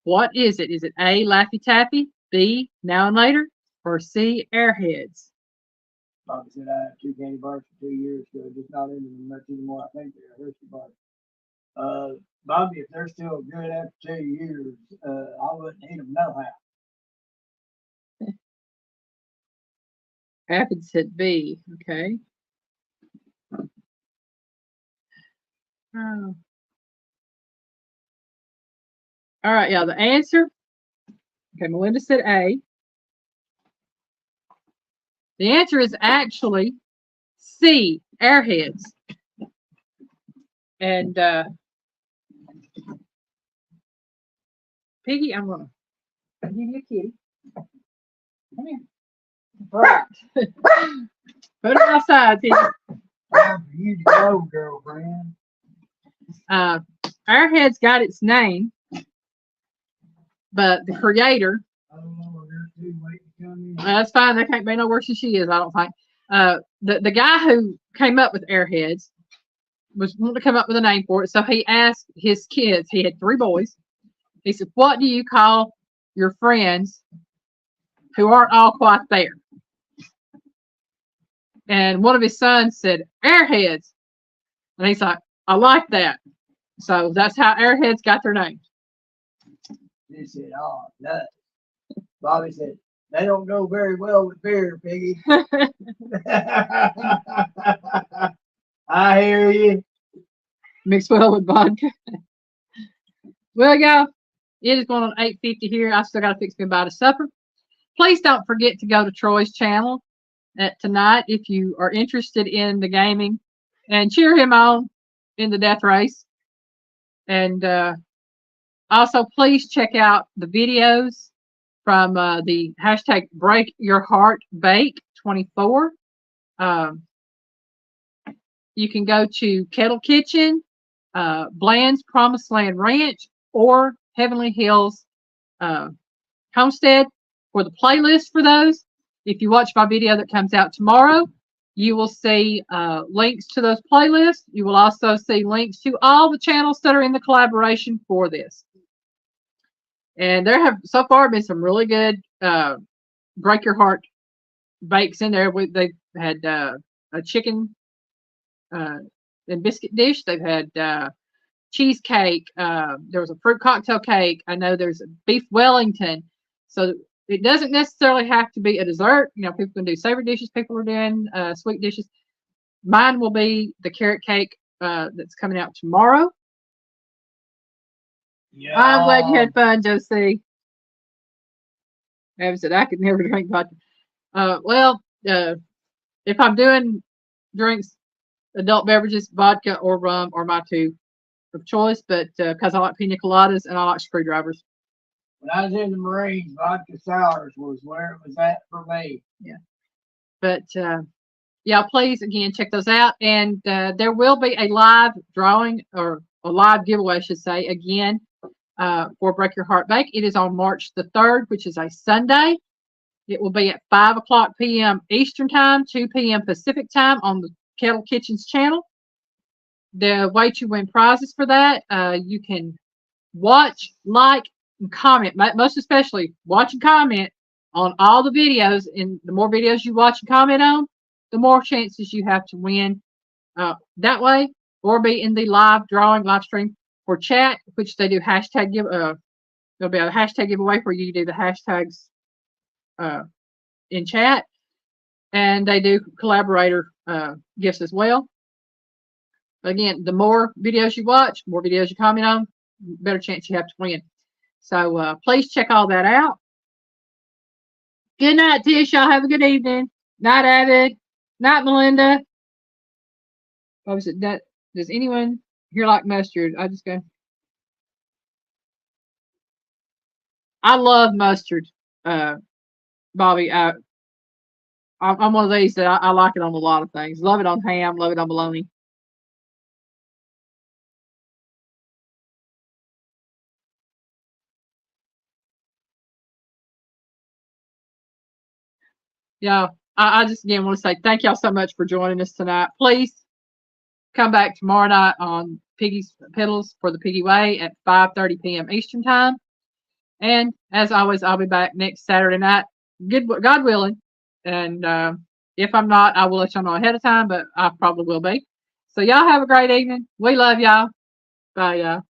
What is it? Is it A, Laffy Taffy, B, Now and Later, or C, Airheads? Bobby said I had 2 candy bars for 2 years ago, just not into them much anymore. I think they're Hershey bars. Bobby, if they're still good after 2 years, I wouldn't eat them no how. Avid said B. Okay. Oh. All right, yeah, the answer. Okay, Melinda said A. The answer is actually C, Airheads. And Piggy, I'm gonna give you a kitty. Come here. Right. Put it outside, Piggy. Time for you to go, girlfriend. Airheads got its name, but the creator. Oh, Lord, they're too late to come in. That's fine. They can't be no worse than she is, I don't think. The guy who came up with Airheads was wanting to come up with a name for it, so he asked his kids. He had 3 boys. He said, "What do you call your friends who aren't all quite there?" And one of his sons said, "Airheads," and he's like, "I like that." So that's how Airheads got their name. They said, "Oh, nuts." Bobby said, "They don't go very well with beer, Piggy." I hear you. Mixed well with vodka. Well, y'all, it is going on 8:50 here. I still got to fix me a bite of supper. Please don't forget to go to Troy's channel tonight if you are interested in the gaming and cheer him on in the death race. And also, please check out the videos from the hashtag Break Your Heart Bake 24. You can go to Kettle Kitchen, Bland's Promised Land Ranch, or Heavenly Hills Homestead for the playlist for those. If you watch my video that comes out tomorrow, you will see links to those playlists. You will also see links to all the channels that are in the collaboration for this. And there have so far been some really good break your heart bakes in there. They've had a chicken and biscuit dish. They've had cheesecake. There was a fruit cocktail cake. I know there's a beef Wellington. So it doesn't necessarily have to be a dessert. You know, people can do savory dishes. People are doing sweet dishes. Mine will be the carrot cake that's coming out tomorrow. Yeah. I'm glad you had fun, Josie. Evan said I could never drink vodka. Well, if I'm doing drinks, adult beverages, vodka or rum are my two of choice, but because I like pina coladas and I like screwdrivers. When I was in the Marines, vodka sours was where it was at for me. Yeah. But yeah, please again check those out, and there will be a live drawing or a live giveaway, I should say, again for Break Your Heart Bake. It is on March the 3rd, which is a Sunday. It will be at 5 o'clock p.m. Eastern Time, 2 p.m. Pacific Time on the Kettle Kitchens channel. The way to win prizes for that, you can watch, like, and comment. Most especially, watch and comment on all the videos. And the more videos you watch and comment on, the more chances you have to win that way, or be in the live drawing, live stream for chat, which they do hashtag give. There'll be a hashtag giveaway where you do the hashtags in chat, and they do collaborator gifts as well. Again, the more videos you watch, more videos you comment on, better chance you have to win. So please check all that out. Good night, Tish. Y'all have a good evening. Night, Avid. Night, Melinda. What was it? Does anyone here like mustard? I just go. I love mustard, Bobby. I'm one of these that I like it on a lot of things. Love it on ham. Love it on bologna. Yeah, I just again want to say thank y'all so much for joining us tonight. Please come back tomorrow night on Piggy's Pedals for the Piggy Way at 5:30 p.m. Eastern Time. And as always, I'll be back next Saturday night, God willing. And if I'm not, I will let y'all know ahead of time, but I probably will be. So y'all have a great evening. We love y'all. Bye, y'all.